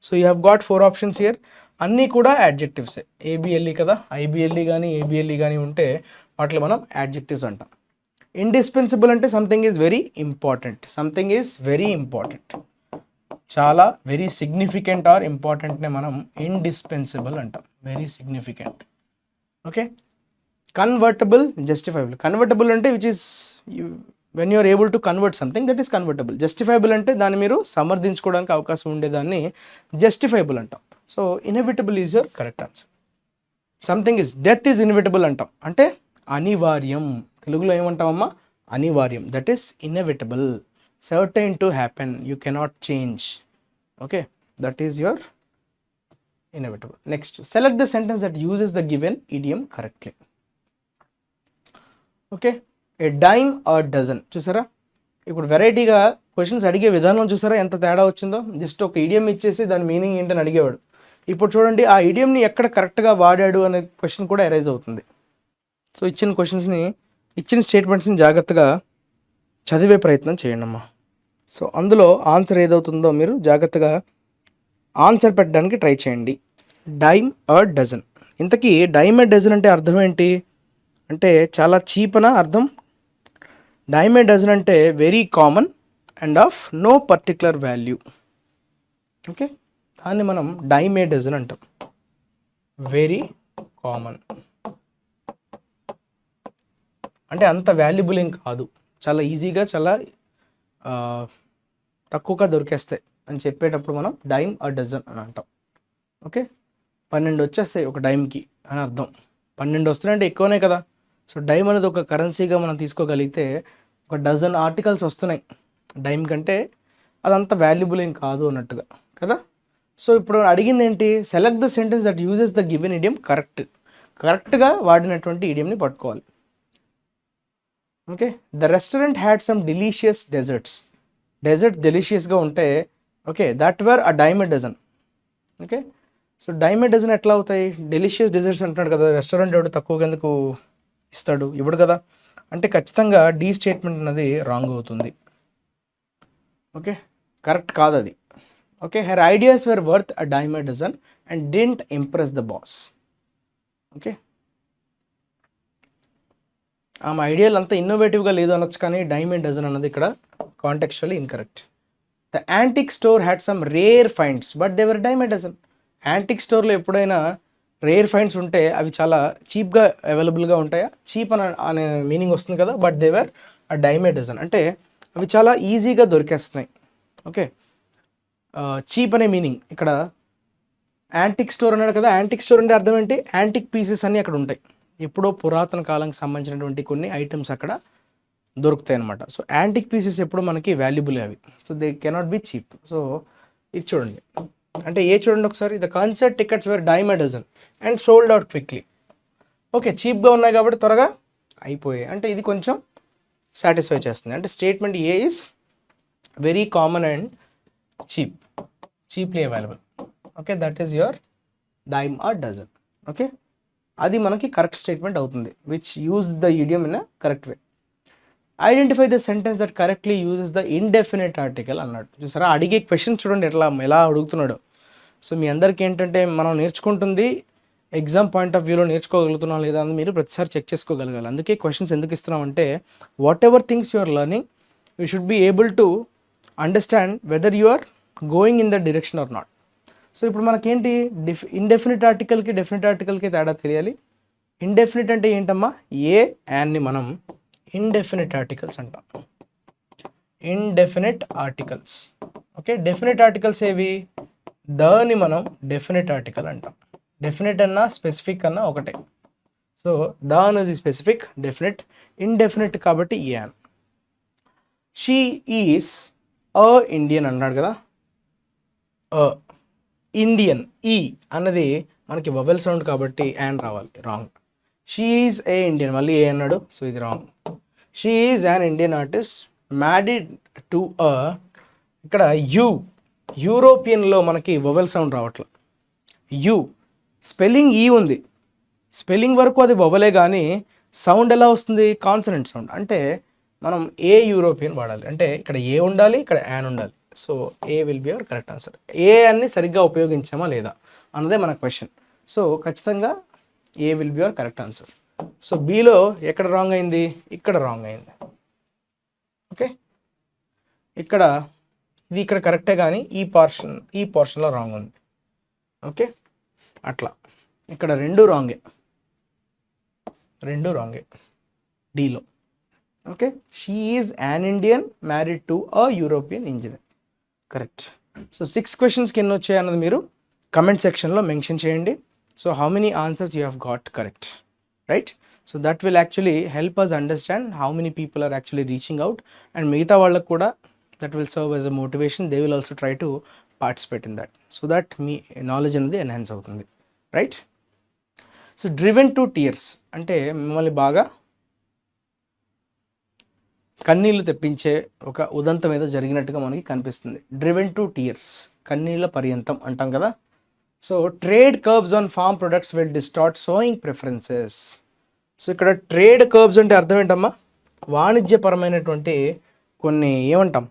Speaker 1: So you have got 4 options here. అన్నీ కూడా యాడ్జెక్టివ్సే. ఏబిఎల్ఈ కదా, ఐబిఎల్ఈ కానీ ఏబిఎల్ఈ కానీ ఉంటే వాటిలో మనం యాడ్జెక్టివ్స్ అంటాం. ఇండిస్పెన్సిబుల్ అంటే something is very important, something is very important, చాలా వెరీ సిగ్నిఫికెంట్ ఆర్ ఇంపార్టెంట్నే మనం ఇండిస్పెన్సిబుల్ అంటాం, very significant. Okay. Convertible, justifiable. Convertible అంటే which is when you are able to convert something, that is convertible. Justifiable అంటే దాన్ని మీరు సమర్థించుకోవడానికి అవకాశం ఉండేదాన్ని జస్టిఫైబుల్ అంటాం. So inevitable is your correct answer. Something is, death is inevitable అంటాం, అంటే అనివార్యం. తెలుగులో ఏమంటామమ్మా? అనివార్యం. That is inevitable, certain to happen, you cannot change. Okay, that is your inevitable. Next, select the sentence that uses the given idiom correctly. Okay, a dime or dozen. చూసారా, ఇప్పుడు వెరైటీగా questions అడిగే విధానం చూసారా ఎంత తేడా వచ్చిందో. జస్ట్ ఒక ఇడియం ఇచ్చేసి దాని మీనింగ్ ఏంటని అడిగేవాడు. ఇప్పుడు చూడండి, ఆ ఇడియంని ఎక్కడ కరెక్ట్గా వాడాడు అనే క్వశ్చన్ కూడా అరైజ్ అవుతుంది. సో ఇచ్చిన క్వశ్చన్స్ని, ఇచ్చిన స్టేట్మెంట్స్ని జాగ్రత్తగా చదివే ప్రయత్నం చేయండి అమ్మా. సో అందులో ఆన్సర్ ఏదవుతుందో మీరు జాగ్రత్తగా ఆన్సర్ పెట్టడానికి ట్రై చేయండి. Dime or dozen. ఇంతకీ డైమ్ ఆర్ డజన్ అంటే అర్థం ఏంటి అంటే చాలా చీప్ అన అర్థం. డైమ్ ఆర్ డజన్ అంటే very common and of no particular value. Okay, దాన్ని మనం డైమ్ ఆర్ డజన్ అంటాం. వెరీ కామన్ అంటే అంత వాల్యుబుల్ ఏం కాదు, చాలా ఈజీగా, చాలా తక్కువగా దొరికేస్తాయి అని చెప్పేటప్పుడు మనం డైమ్ ఆర్ డజన్ అని అంటాం. ఓకే, 12 వచ్చేస్తాయి ఒక డైమ్కి అని అర్థం. 12 వస్తున్నాయంటే ఎక్కువనే కదా. సో డైమ్ అనేది ఒక కరెన్సీగా మనం తీసుకోగలిగితే ఒక డజన్ ఆర్టికల్స్ వస్తున్నాయి డైమ్ కంటే, అదంత వాల్యుబుల్ ఏం కాదు అన్నట్టుగా కదా. సో ఇప్పుడు అడిగింది ఏంటి? Select the sentence that uses the given idiom కరెక్ట్గా వాడినటువంటి ఇడియంని పట్టుకోవాలి. Okay, the restaurant had some delicious desserts. Dessert డెలిషియస్గా ఉంటే okay, that were a dime a dozen. Okay, so dime a dozen ఎట్లా అవుతాయి? డెలిషియస్ డెజర్ట్స్ అంటున్నాడు కదా, రెస్టారెంట్ ఎవడు తక్కువగా ఎందుకు ఇస్తాడు? ఇవ్వడు కదా. అంటే ఖచ్చితంగా డి స్టేట్మెంట్ అన్నది రాంగ్ అవుతుంది. ఓకే, కరెక్ట్ కాదు అది. Okay, her ideas were worth a dime a dozen and didn't impress the boss. Okay, ఆమె ఐడియాలు అంతా ఇన్నోవేటివ్గా లేదు అనొచ్చు, కానీ డైమ్ ఎ డజన్ అన్నది ఇక్కడ contextually incorrect. The antique store had some rare finds but they were dime a dozen. Antique స్టోర్లో ఎప్పుడైనా రేర్ ఫైండ్స్ ఉంటే అవి చాలా చీప్గా అవైలబుల్గా ఉంటాయా? చీప్ అనే మీనింగ్ వస్తుంది కదా. But they were a dime a dozen అంటే అవి చాలా ఈజీగా దొరికేస్తున్నాయి. ఓకే, చీప్ అనే మీనింగ్ ఇక్కడ. యాంటిక్ స్టోర్ అన్నాడు కదా, యాంటిక్ స్టోర్ అంటే అర్థం ఏంటి? యాంటిక్ పీసెస్ అన్నీ అక్కడ ఉంటాయి, ఎప్పుడో పురాతన కాలానికి సంబంధించినటువంటి కొన్ని ఐటమ్స్ అక్కడ దొరుకుతాయి అనమాట. సో యాంటిక్ పీసెస్ ఎప్పుడు మనకి వాల్యుబుల్ అవి, so they cannot be cheap. So ఇది చూడండి, అంటే ఏ చూడండి ఒకసారి, the concert tickets were dime a dozen and sold out quickly. Okay, చీప్గా ఉన్నాయి కాబట్టి త్వరగా అయిపోయాయి, అంటే ఇది కొంచెం సాటిస్ఫై చేస్తుంది. అంటే statement a is very common and cheaply available. Okay, that is your dime or dozen. Okay, అది మనకి కరెక్ట్ స్టేట్మెంట్ అవుతుంది, which use the idiom in a correct way. Identify the sentence that correctly uses the indefinite article అన్నాడు. చూసారా, అడిగే question చూడండి ఎలా అడుగుతున్నాడు. So మీ అందరికీ ఏంటంటే మనం నేర్చుకుంటుంది ఎగ్జామ్ పాయింట్ ఆఫ్ వ్యూలో నేర్చుకోగలుగుతున్నాం లేదా అని మీరు ప్రతిసారి చెక్ చేసుకోగలగాలి. అందుకే క్వశ్చన్స్ ఎందుకు ఇస్తున్నామంటే, whatever things you are learning you should be able to understand whether you are going in the direction or not. So ఇప్పుడు మనకేంటి, ఇండెఫినిట్ ఆర్టికల్కి డెఫినెట్ ఆర్టికల్కి తేడా తెలియాలి. ఇండెఫినిట్ అంటే ఏంటమ్మా? ఏ యాన్ని మనం ఇండెఫినిట్ ఆర్టికల్స్ అంటాం. Indefinite articles. Okay, definite articles ఏవి? దాన్ని మనం డెఫినిట్ ఆర్టికల్ అంటాం. డెఫినిట్ అన్నా స్పెసిఫిక్ అన్నా ఒకటే. సో ద అనేది స్పెసిఫిక్, డెఫినిట్. ఇండెఫినిట్ కాబట్టి ఏ అని. షీ ఈస్ అ ఇండియన్ అన్నాడు కదా, ఇండియన్ ఈ అన్నది మనకి వవెల్ సౌండ్ కాబట్టి యాన్ రావాలి, wrong. She is a Indian, మళ్ళీ ఏ అన్నాడు, సో ఇది wrong. She is an Indian artist married to అ, ఇక్కడ యూరోపియన్లో మనకి వవెల్ సౌండ్ రావట్ల. యు. స్పెల్లింగ్ ఈ ఉంది, స్పెల్లింగ్ వరకు అది వవలే, కానీ సౌండ్ ఎలా వస్తుంది? Consonant sound. అంటే మనం ఏ యూరోపియన్ వాడాలి అంటే ఇక్కడ ఏ ఉండాలి, ఇక్కడ యాన్ ఉండాలి. So A will be our correct answer. A అన్ని సరిగ్గా ఉపయోగించామా లేదా అన్నదే మన క్వశ్చన్. సో ఖచ్చితంగా A will be our correct answer. So బిలో ఎక్కడ రాంగ్ అయింది? ఇక్కడ రాంగ్ అయింది. ఓకే, ఇక్కడ ఇది ఇక్కడ కరెక్టే, కానీ ఈ పోర్షన్లో రాంగ్ ఉంది. ఓకే, అట్లా ఇక్కడ రెండు రాంగే డీలో. Okay, she is an Indian married to a European engineer. Correct. So 6 క్వశ్చన్స్కి ఎన్ని వచ్చాయి అన్నది మీరు కమెంట్ సెక్షన్లో మెన్షన్ చేయండి. So how many answers you have got correct, right? So that will actually help us understand how many people are actually reaching out, and మిగతా వాళ్ళకు కూడా that will serve as a motivation. They will also try to participate in that, so that మీ knowledge అనేది enhance అవుతుంది, right? So driven to tears అంటే మిమ్మల్ని బాగా కన్నీళ్లు తెప్పించే ఒక ఉదంతం ఏదో జరిగినట్టుగా మనకి కనిపిస్తుంది. డ్రివెన్ టు టీయర్స్, కన్నీళ్ళ పర్యంతం అంటాం కదా. So trade curbs on farm products will distort sowing preferences. So ఇక్కడ ట్రేడ్ కర్బ్స్ అంటే అర్థం ఏంటమ్మా? వాణిజ్యపరమైనటువంటి కొన్ని ఏమంటాం,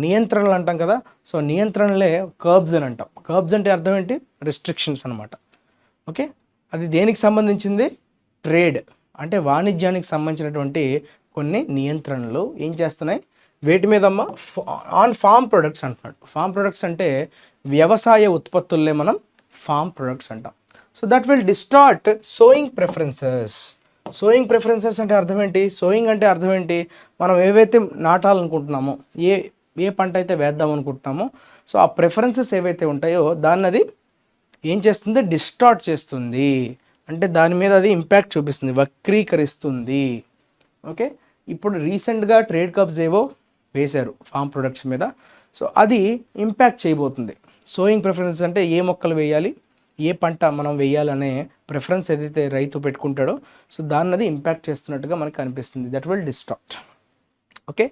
Speaker 1: నియంత్రణలు అంటాం కదా. సో నియంత్రణలే కర్బ్స్ అని అంటాం. కర్బ్స్ అంటే అర్థం ఏంటి? రెస్ట్రిక్షన్స్ అనమాట. ఓకే, అది దేనికి సంబంధించింది? ట్రేడ్ అంటే వాణిజ్యానికి సంబంధించినటువంటి కొన్ని నియంత్రణలు ఏం చేస్తున్నాయి? వేటి మీదమ్మా? ఆన్ ఫార్మ్ ప్రొడక్ట్స్ అంటున్నాడు. ఫార్మ్ ప్రొడక్ట్స్ అంటే వ్యవసాయ ఉత్పత్తులనే మనం ఫార్మ్ ప్రొడక్ట్స్ అంటాం. So that will distort sowing preferences. Sowing preferences అంటే అర్థం ఏంటి? సోయింగ్ అంటే అర్థం ఏంటి? మనం ఏవైతే నాటాలనుకుంటున్నామో, ఏ పంట అయితే వేద్దాం అనుకుంటున్నామో, సో ఆ ప్రిఫరెన్సెస్ ఏవైతే ఉంటాయో దాన్ని అది ఏం చేస్తుంది? డిస్టార్ట్ చేస్తుంది. అంటే దాని మీద అది ఇంపాక్ట్ చూపిస్తుంది, వక్రీకరిస్తుంది. ఓకే, ఇప్పుడు రీసెంట్గా ట్రేడ్ కర్బ్స్ ఏవో వేశారు ఫార్మ్ ప్రొడక్ట్స్ మీద. సో అది ఇంపాక్ట్ చేయబోతుంది. సోయింగ్ ప్రిఫరెన్సెస్ అంటే ఏ మొక్కలు వేయాలి, ఏ పంట మనం వేయాలనే ప్రిఫరెన్స్ ఏదైతే రైతు పెట్టుకుంటాడో, సో దాన్ని అది ఇంపాక్ట్ చేస్తున్నట్టుగా మనకు కనిపిస్తుంది. That will distort. ఓకే,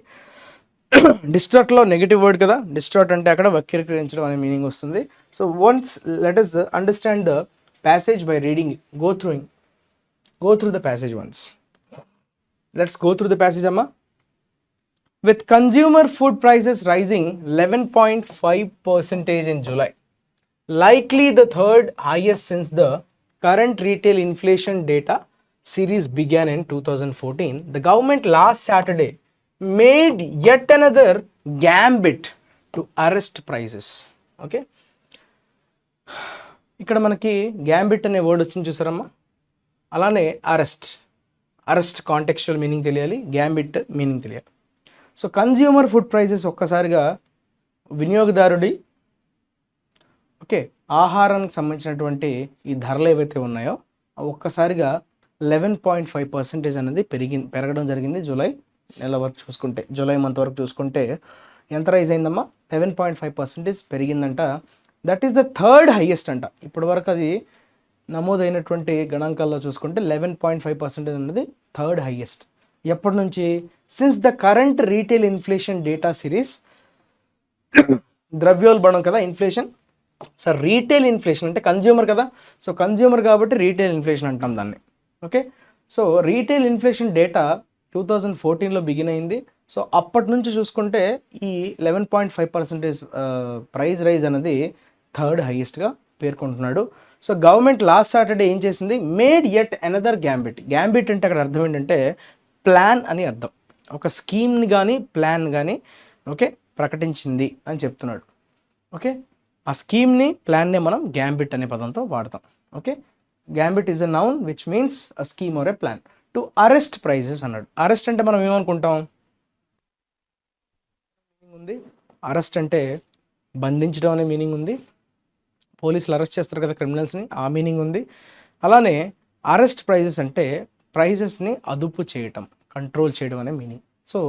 Speaker 1: డిస్టార్ట్లో నెగిటివ్ వర్డ్ కదా. డిస్టార్ట్ అంటే అక్కడ వక్రీకరించడం అనే మీనింగ్ వస్తుంది. So once let us understand the passage by reading it. Go through the passage once. Let's go through the passage, amma. With consumer food prices rising 11.5% in July, likely the third highest since the current retail inflation data series began in 2014, the government last Saturday made yet another gambit to arrest prices. Okay, ఇక్కడ మనకి gambit అనే word వచ్చింది చూసారమ్మా. అలానే arrest contextual meaning తెలియాలి, gambit meaning తెలియాలి. So consumer food prices ఒక్కసారిగా వినియోగదారుడి ఆహారానికి సంబంధించినటువంటి ఈ ధరలు ఏవైతే ఉన్నాయో ఒక్కసారిగా 11.5% అనేది పెరగడం జరిగింది. జూలై నెల వరకు చూసుకుంటే, జూలై మంత్ వరకు చూసుకుంటే ఎంత రైజ్ అయిందమ్మా? 11.5% పెరిగిందంట. That is the third highest అంట. ఇప్పటి వరకు అది నమోదైనటువంటి గణాంకాల్లో చూసుకుంటే 11.5% అనేది థర్డ్ హైయెస్ట్. ఎప్పటి నుంచి? Since the current retail inflation data series. ద్రవ్యోల్బణం కదా ఇన్ఫ్లేషన్. సార్ రీటైల్ ఇన్ఫ్లేషన్ అంటే కన్జ్యూమర్ కదా. సో కన్జ్యూమర్ కాబట్టి రీటైల్ ఇన్ఫ్లేషన్ అంటాం దాన్ని. Okay, so retail inflation data 2014లో బిగిన్ అయింది. సో అప్పటి నుంచి చూసుకుంటే ఈ 11.5% ప్రైస్ రైజ్ అనేది థర్డ్ హైయెస్ట్గా పేర్కొంటున్నాడు. సో గవర్నమెంట్ లాస్ట్ సాటర్డే ఏం చేసింది? Made yet another gambit. Gambit అంటే అక్కడ అర్థం ఏంటంటే ప్లాన్ అని అర్థం. ఒక స్కీమ్ని కానీ ప్లాన్ కానీ ప్రకటించింది అని చెప్తున్నాడు. ఓకే, ఆ స్కీమ్ని ప్లాన్నే మనం గ్యాంబిట్ అనే పదంతో వాడతాం. Okay, gambit is a noun which means a scheme or a plan to arrest prices అన్నాడు. అరెస్ట్ అంటే మనం ఏమనుకుంటాం? ఉంది అరెస్ట్ అంటే బంధించడం అనే మీనింగ్ ఉంది. పోలీసులు అరెస్ట్ చేస్తారు కదా క్రిమినల్స్ని, ఆ మీనింగ్ ఉంది. అలానే అరెస్ట్ ప్రైజెస్ అంటే ప్రైజెస్ని అదుపు చేయటం, కంట్రోల్ చేయడం అనే మీనింగ్. సో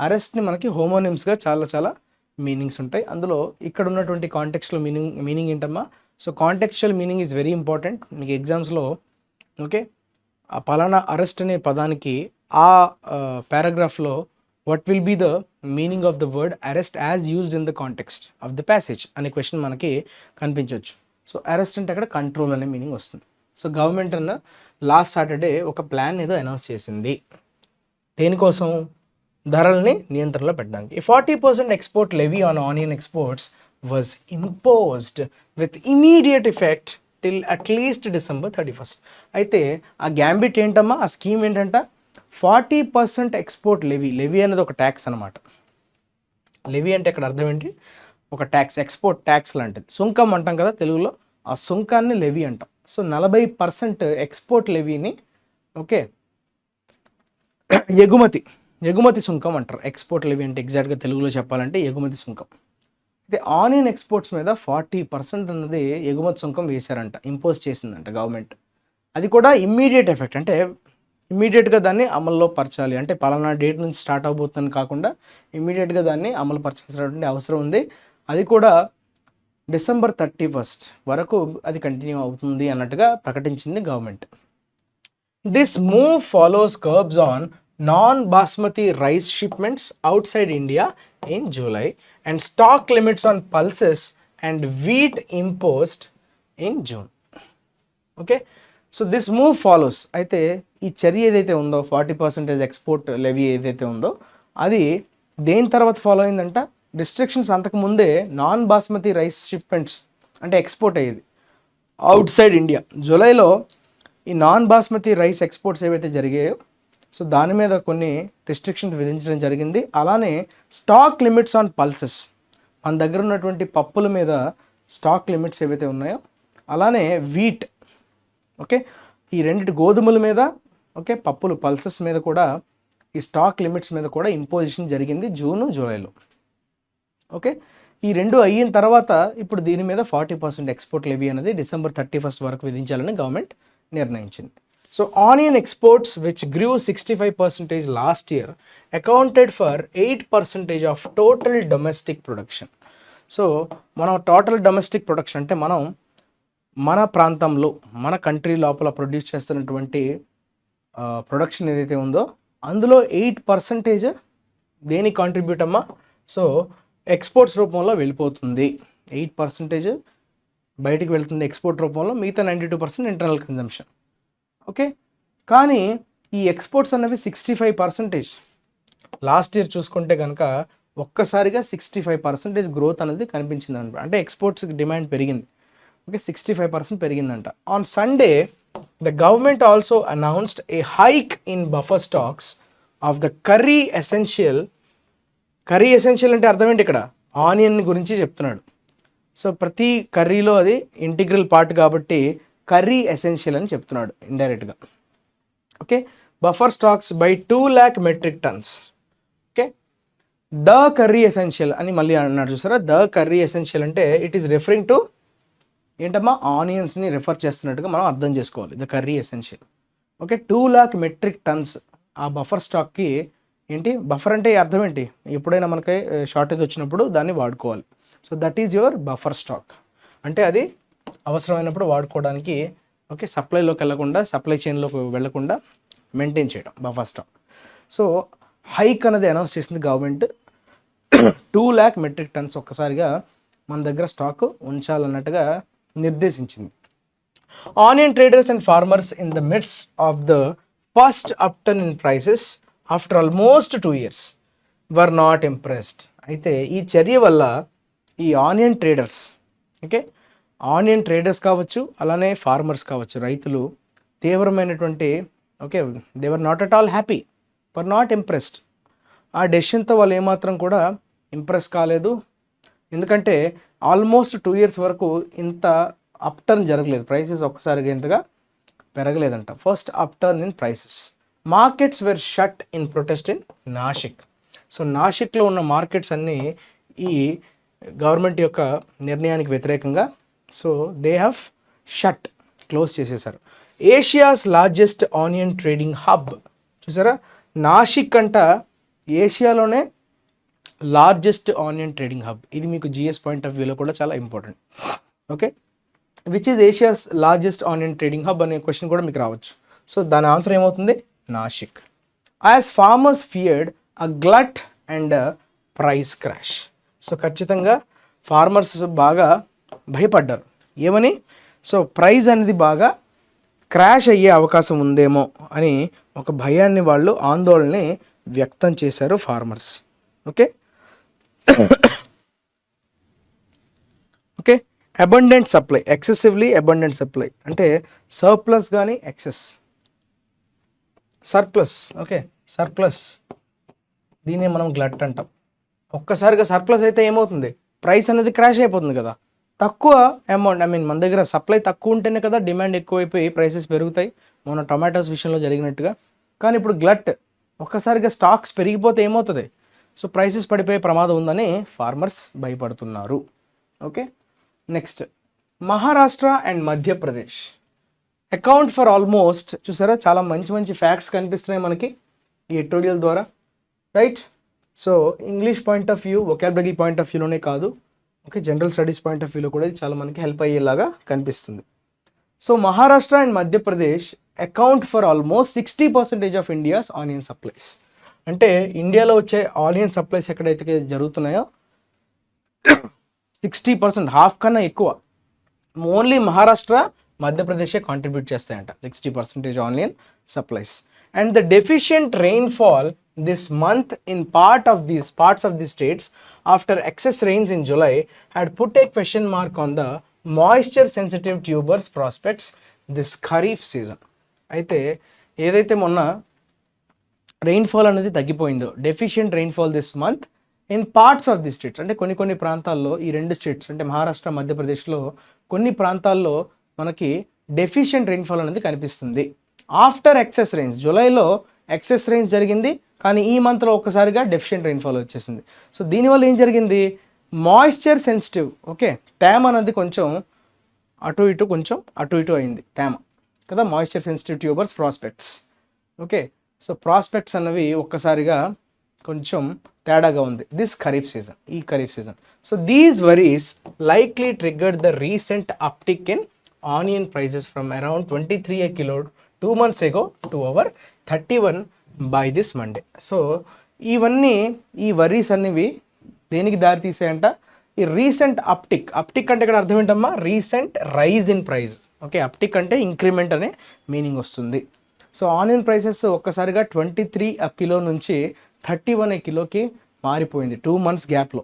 Speaker 1: అరెస్ట్ని మనకి హోమోనిమ్స్గా చాలా చాలా మీనింగ్స్ ఉంటాయి. అందులో ఇక్కడ ఉన్నటువంటి కాంటెక్స్చువల్ మీనింగ్ ఏంటమ్మా? So contextual meaning is very important. మీకు ఎగ్జామ్స్లో ఆ పలానా అరెస్ట్ అనే పదానికి ఆ పారాగ్రాఫ్లో what will be the meaning of the word arrest as used in the context of the passage అనే క్వశ్చన్ మనకి కనిపించవచ్చు. సో అరెస్ట్ అంటే అక్కడ కంట్రోల్ అనే మీనింగ్ వస్తుంది. సో గవర్నమెంట్ అన్న లాస్ట్ సాటర్డే ఒక ప్లాన్ ఏదో అనౌన్స్ చేసింది. దేనికోసం? ధరల్ని నియంత్రణలో పెట్టడానికి. 40% export levy on onion exports was imposed with immediate effect till at least December 31st. అయితే ఆ గ్యాంబిట్ ఏంటమ్మా, ఆ స్కీమ్ ఏంటంట, 40% ఎక్స్పోర్ట్ లెవీ అనేది ఒక ట్యాక్స్ అనమాట. లెవీ అంటే ఇక్కడ అర్థం ఏంటి? ఒక ట్యాక్స్, ఎక్స్పోర్ట్ ట్యాక్స్ లాంటిది. సుంకం అంటాం కదా తెలుగులో, ఆ సుంకాన్ని లెవీ అంటాం. సో 40% ఎక్స్పోర్ట్ లెవీని ఓకే ఎగుమతి సుంకం అంటారు. ఎక్స్పోర్ట్ లెవీ అంటే ఎగ్జాక్ట్గా తెలుగులో చెప్పాలంటే ఎగుమతి సుంకం. అయితే ఆనియన్ ఎక్స్పోర్ట్స్ మీద 40% అన్నది ఎగుమతి సుంకం వేశారంట, ఇంపోజ్ చేసిందంట గవర్నమెంట్. అది కూడా ఇమ్మీడియట్ ఎఫెక్ట్, అంటే ఇమ్మీడియట్గా దాన్ని అమల్లో పరచాలి, అంటే పలానా డేట్ నుంచి స్టార్ట్ అవబోతుంది కాకుండా ఇమ్మీడియట్గా దాన్ని అమలు పరచాల్సినటువంటి అవసరం ఉంది. అది కూడా December 31st వరకు అది కంటిన్యూ అవుతుంది అన్నట్టుగా ప్రకటించింది government. This move follows curbs on non-basmati rice shipments outside India in July and stock limits on pulses and wheat imposed in June. Okay, so this move follows. అయితే ఈ చర్య ఏదైతే ఉందో 40% ఎక్స్పోర్ట్ లెవీ ఏదైతే ఉందో అది దేని తర్వాత ఫాలో అయిందంట, రిస్ట్రిక్షన్స్ అంతకుముందే నాన్ బాస్మతి రైస్ షిప్మెంట్స్ అంటే ఎక్స్పోర్ట్ అయ్యేది అవుట్ సైడ్ ఇండియా. జూలైలో ఈ నాన్ బాస్మతి రైస్ ఎక్స్పోర్ట్స్ ఏవైతే జరిగాయో సో దాని మీద కొన్ని రిస్ట్రిక్షన్స్ విధించడం జరిగింది. అలానే స్టాక్ లిమిట్స్ ఆన్ పల్సెస్, మన దగ్గర ఉన్నటువంటి పప్పుల మీద స్టాక్ లిమిట్స్ ఏవైతే ఉన్నాయో, అలానే వీట్ ఓకే ఈ రెండింటి గోధుమల మీద ఓకే పప్పులు పల్సెస్ మీద కూడా ఈ స్టాక్ లిమిట్స్ మీద కూడా ఇంపోజిషన్ జరిగింది జూను జూలైలో. ఓకే, ఈ రెండు అయిన తర్వాత ఇప్పుడు దీని మీద 40% ఎక్స్పోర్ట్ లెవీ అనేది December 31st వరకు విధించాలని గవర్నమెంట్ నిర్ణయించింది. So onion exports which grew 65% last year accounted for 8% of total domestic production. So మనం టోటల్ డొమెస్టిక్ ప్రొడక్షన్ అంటే మనం మన ప్రాంతంలో మన కంట్రీ లోపల ప్రొడ్యూస్ చేస్తున్నటువంటి ప్రొడక్షన్ ఏదైతే ఉందో అందులో 8% దేనికి కాంట్రిబ్యూట్ అమ్మా, సో ఎక్స్పోర్ట్స్ రూపంలో వెళ్ళిపోతుంది. 8% బయటికి వెళ్తుంది ఎక్స్పోర్ట్ రూపంలో, మిగతా 92% ఇంటర్నల్ కన్జంప్షన్. ఓకే, కానీ ఈ ఎక్స్పోర్ట్స్ అనేవి 65%. లాస్ట్ ఇయర్ చూసుకుంటే కనుక ఒక్కసారిగా 65% గ్రోత్ అనేది కనిపించింది అనమాట. అంటే ఎక్స్పోర్ట్స్కి డిమాండ్ పెరిగింది. ఓకే, 65% పెరిగిందంట. On Sunday the government also announced A hike in buffer stocks of the curry essential అంటే అర్థం ఏంటి, ఇక్కడ ఆనియన్ గురించి చెప్తున్నాడు. సో ప్రతి కర్రీలో అది ఇంటిగ్రల్ పార్ట్ కాబట్టి కర్రీ ఎసెన్షియల్ అని చెప్తున్నాడు ఇండైరెక్ట్గా. Okay, buffer stocks by 2 lakh metric turns. Okay, the curry essential అని మళ్ళీ అన్నాడు చూసారా. ద కర్రీ ఎసెన్షియల్ అంటే ఇట్ ఈస్ రిఫరింగ్ టు ఏంటమ్మా, ఆనియన్స్ని రిఫర్ చేస్తున్నట్టుగా మనం అర్థం చేసుకోవాలి. The curry essential. Okay, 2 lakh metric turns ఆ బఫర్ స్టాక్కి ఏంటి, బఫర్ అంటే అర్థం ఏంటి, ఎప్పుడైనా మనకి షార్టేజ్ వచ్చినప్పుడు దాన్ని వాడుకోవాలి. So that is your buffer stock, అంటే అది అవసరమైనప్పుడు వాడుకోవడానికి. ఓకే, సప్లైలోకి వెళ్ళకుండా సప్లై చైన్లోకి వెళ్లకుండా మెయింటైన్ చేయడం బఫర్ స్టాక్. సో హైక్ అనేది అనౌన్స్ చేసింది గవర్నమెంట్. 2 lakh మెట్రిక్ టన్స్ ఒక్కసారిగా మన దగ్గర స్టాక్ ఉంచాలన్నట్టుగా నిర్దేశించింది. Onion traders and farmers in the midst of the first upturn in prices after almost 2 years were not impressed. అయితే ఈ చర్య వల్ల ఈ onion traders, okay onion traders కావచ్చు, అలానే ఫార్మర్స్ కావచ్చు, రైతులు తీవ్రమైనటువంటి okay they were not at all happy, were not impressed. ఆ డెసిషన్తో వాళ్ళు ఏమాత్రం కూడా ఇంప్రెస్ కాలేదు. ఎందుకంటే ఆల్మోస్ట్ 2 years వరకు ఇంత అప్టర్న్ జరగలేదు, ప్రైసెస్ ఒక్కసారిగా ఇంతగా పెరగలేదంట. First upturn in prices. Markets were shut in protest in Nashik. So నాసిక్లో ఉన్న మార్కెట్స్ అన్నీ ఈ గవర్నమెంట్ యొక్క నిర్ణయానికి వ్యతిరేకంగా so they have shut, close చేసేసారు. Asia's largest onion trading hub. చూసారా, నాసిక్ అంట ఏషియాలోనే లార్జెస్ట్ ఆనియన్ ట్రేడింగ్ హబ్. ఇది మీకు జిఎస్ పాయింట్ ఆఫ్ వ్యూలో కూడా చాలా important. Okay, which is Asia's largest onion trading hub అనే క్వశ్చన్ కూడా మీకు రావచ్చు. సో దాని ఆన్సర్ ఏమవుతుంది, Nasik. As farmers feared a glut and price crash. So ఖచ్చితంగా ఫార్మర్స్ బాగా భయపడ్డారు. ఏమని? సో ప్రైస్ అనేది బాగా క్రాష్ అయ్యే అవకాశం ఉందేమో అని ఒక భయాన్ని వాళ్ళు ఆందోళనని వ్యక్తం చేశారు farmers. Okay okay abundant supply, excessively abundant supply అంటే సర్ప్లస్ కానీ ఎక్సెస్, సర్ప్లస్. ఓకే సర్ప్లస్, దీనే మనం గ్లట్ అంటాం. ఒక్కసారిగా సర్ప్లస్ అయితే ఏమవుతుంది? ప్రైస్ అనేది క్రాష్ అయిపోతుంది కదా. తక్కువ అమౌంట్, మన దగ్గర సప్లై తక్కువ ఉంటేనే కదా డిమాండ్ ఎక్కువైపోయి ప్రైసెస్ పెరుగుతాయి, మన టొమాటోస్ విషయంలో జరిగినట్టుగా. కానీ ఇప్పుడు గ్లట్, ఒక్కసారిగా స్టాక్స్ పెరిగిపోతే ఏమవుతుంది? సో ప్రైసెస్ పడిపోయే ప్రమాదం ఉందని ఫార్మర్స్ భయపడుతున్నారు. Okay next, Maharashtra and Madhya Pradesh account for almost, చూసారా చాలా మంచి మంచి ఫ్యాక్ట్స్ కనిపిస్తున్నాయి మనకి ఈ ఎడిటోరియల్ ద్వారా, right? So English point of view, vocabulary point of వ్యూలోనే కాదు, okay general studies point of వ్యూలో కూడా ఇది చాలా మనకి హెల్ప్ అయ్యేలాగా కనిపిస్తుంది. So Maharashtra and Madhya Pradesh account for almost 60% of India's onion supplies. అంటే ఇండియాలో వచ్చే ఆనియన్ సప్లైస్ ఎక్కడైతే జరుగుతున్నాయో 60%, హాఫ్ కన్నా ఎక్కువ ఓన్లీ మహారాష్ట్ర మధ్యప్రదేశే కాంట్రిబ్యూట్ చేస్తాయంట 60% onion supplies. And the deficient rainfall this month in parts of the states after excess rains in July had put a question mark on the moisture sensitive tubers prospects this kharif season. అయితే ఏదైతే మొన్న rainfall అనేది తగ్గిపోయిందో, deficient rainfall this month in parts of the states, అంటే కొన్ని ప్రాంతాల్లో, ఈ రెండు స్టేట్స్ అంటే మహారాష్ట్ర మధ్యప్రదేశ్లో కొన్ని ప్రాంతాల్లో మనకి డెఫిషియంట్ రెయిన్ఫాల్ అనేది కనిపిస్తుంది. ఆఫ్టర్ ఎక్సెస్ రెయిన్స్, జూలైలో ఎక్సెస్ రెయిన్స్ జరిగింది, కానీ ఈ మంత్లో ఒక్కసారిగా డెఫిషియంట్ రెయిన్ఫాల్ వచ్చేసింది. సో దీనివల్ల ఏం జరిగింది? మాయిశ్చర్ సెన్సిటివ్, ఓకే తేమ అనేది కొంచెం అటు ఇటు అయింది తేమ కదా, moisture sensitive tubers prospects. Okay so prospects అన్నవి ఒక్కసారిగా కొంచెం తేడాగా ఉంది దిస్ ఖరీఫ్ సీజన్, ఈ kharif season. So these worries likely triggered the recent uptick in onion prices from around 23 a kilo 2 months ago to over 31 by this Monday. So ఇవన్నీ, ఈ worries అనేవి దేనికి దారి తీసాయంట? ఈ రీసెంట్ అప్టిక్ అంటే ఇక్కడ అర్థం ఏంటమ్మా? Recent rise in price. Okay uptick అంటే ఇంక్రిమెంట్ అనే మీనింగ్ వస్తుంది. సో ఆనియన్ ప్రైసెస్ ఒక్కసారిగా 23 a kilo నుంచి 31 a kiloకి మారిపోయింది 2 months గ్యాప్లో.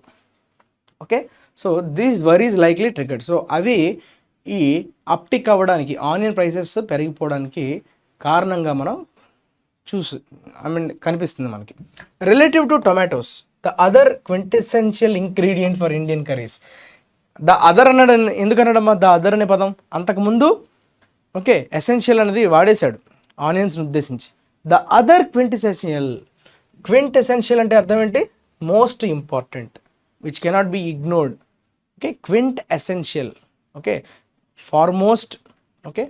Speaker 1: Okay so these worries likely triggered. So అవి ఈ అప్టిక్ అవ్వడానికి, ఆనియన్ ప్రైసెస్ పెరిగిపోవడానికి కారణంగా మనం కనిపిస్తుంది మనకి. Relative to tomatoes, the other quintessential ingredient for Indian curries. The other అన్నాడు, ఎందుకు అన్నాడమ్మా ద అదర్ అనే పదం? అంతకుముందు ఓకే ఎసెన్షియల్ అనేది వాడేశాడు ఆనియన్స్ని ఉద్దేశించి. ద అదర్ క్వింటెసెన్షియల్ అంటే అర్థం ఏంటి? Most important, which cannot be ignored. Okay quintessential, okay foremost, okay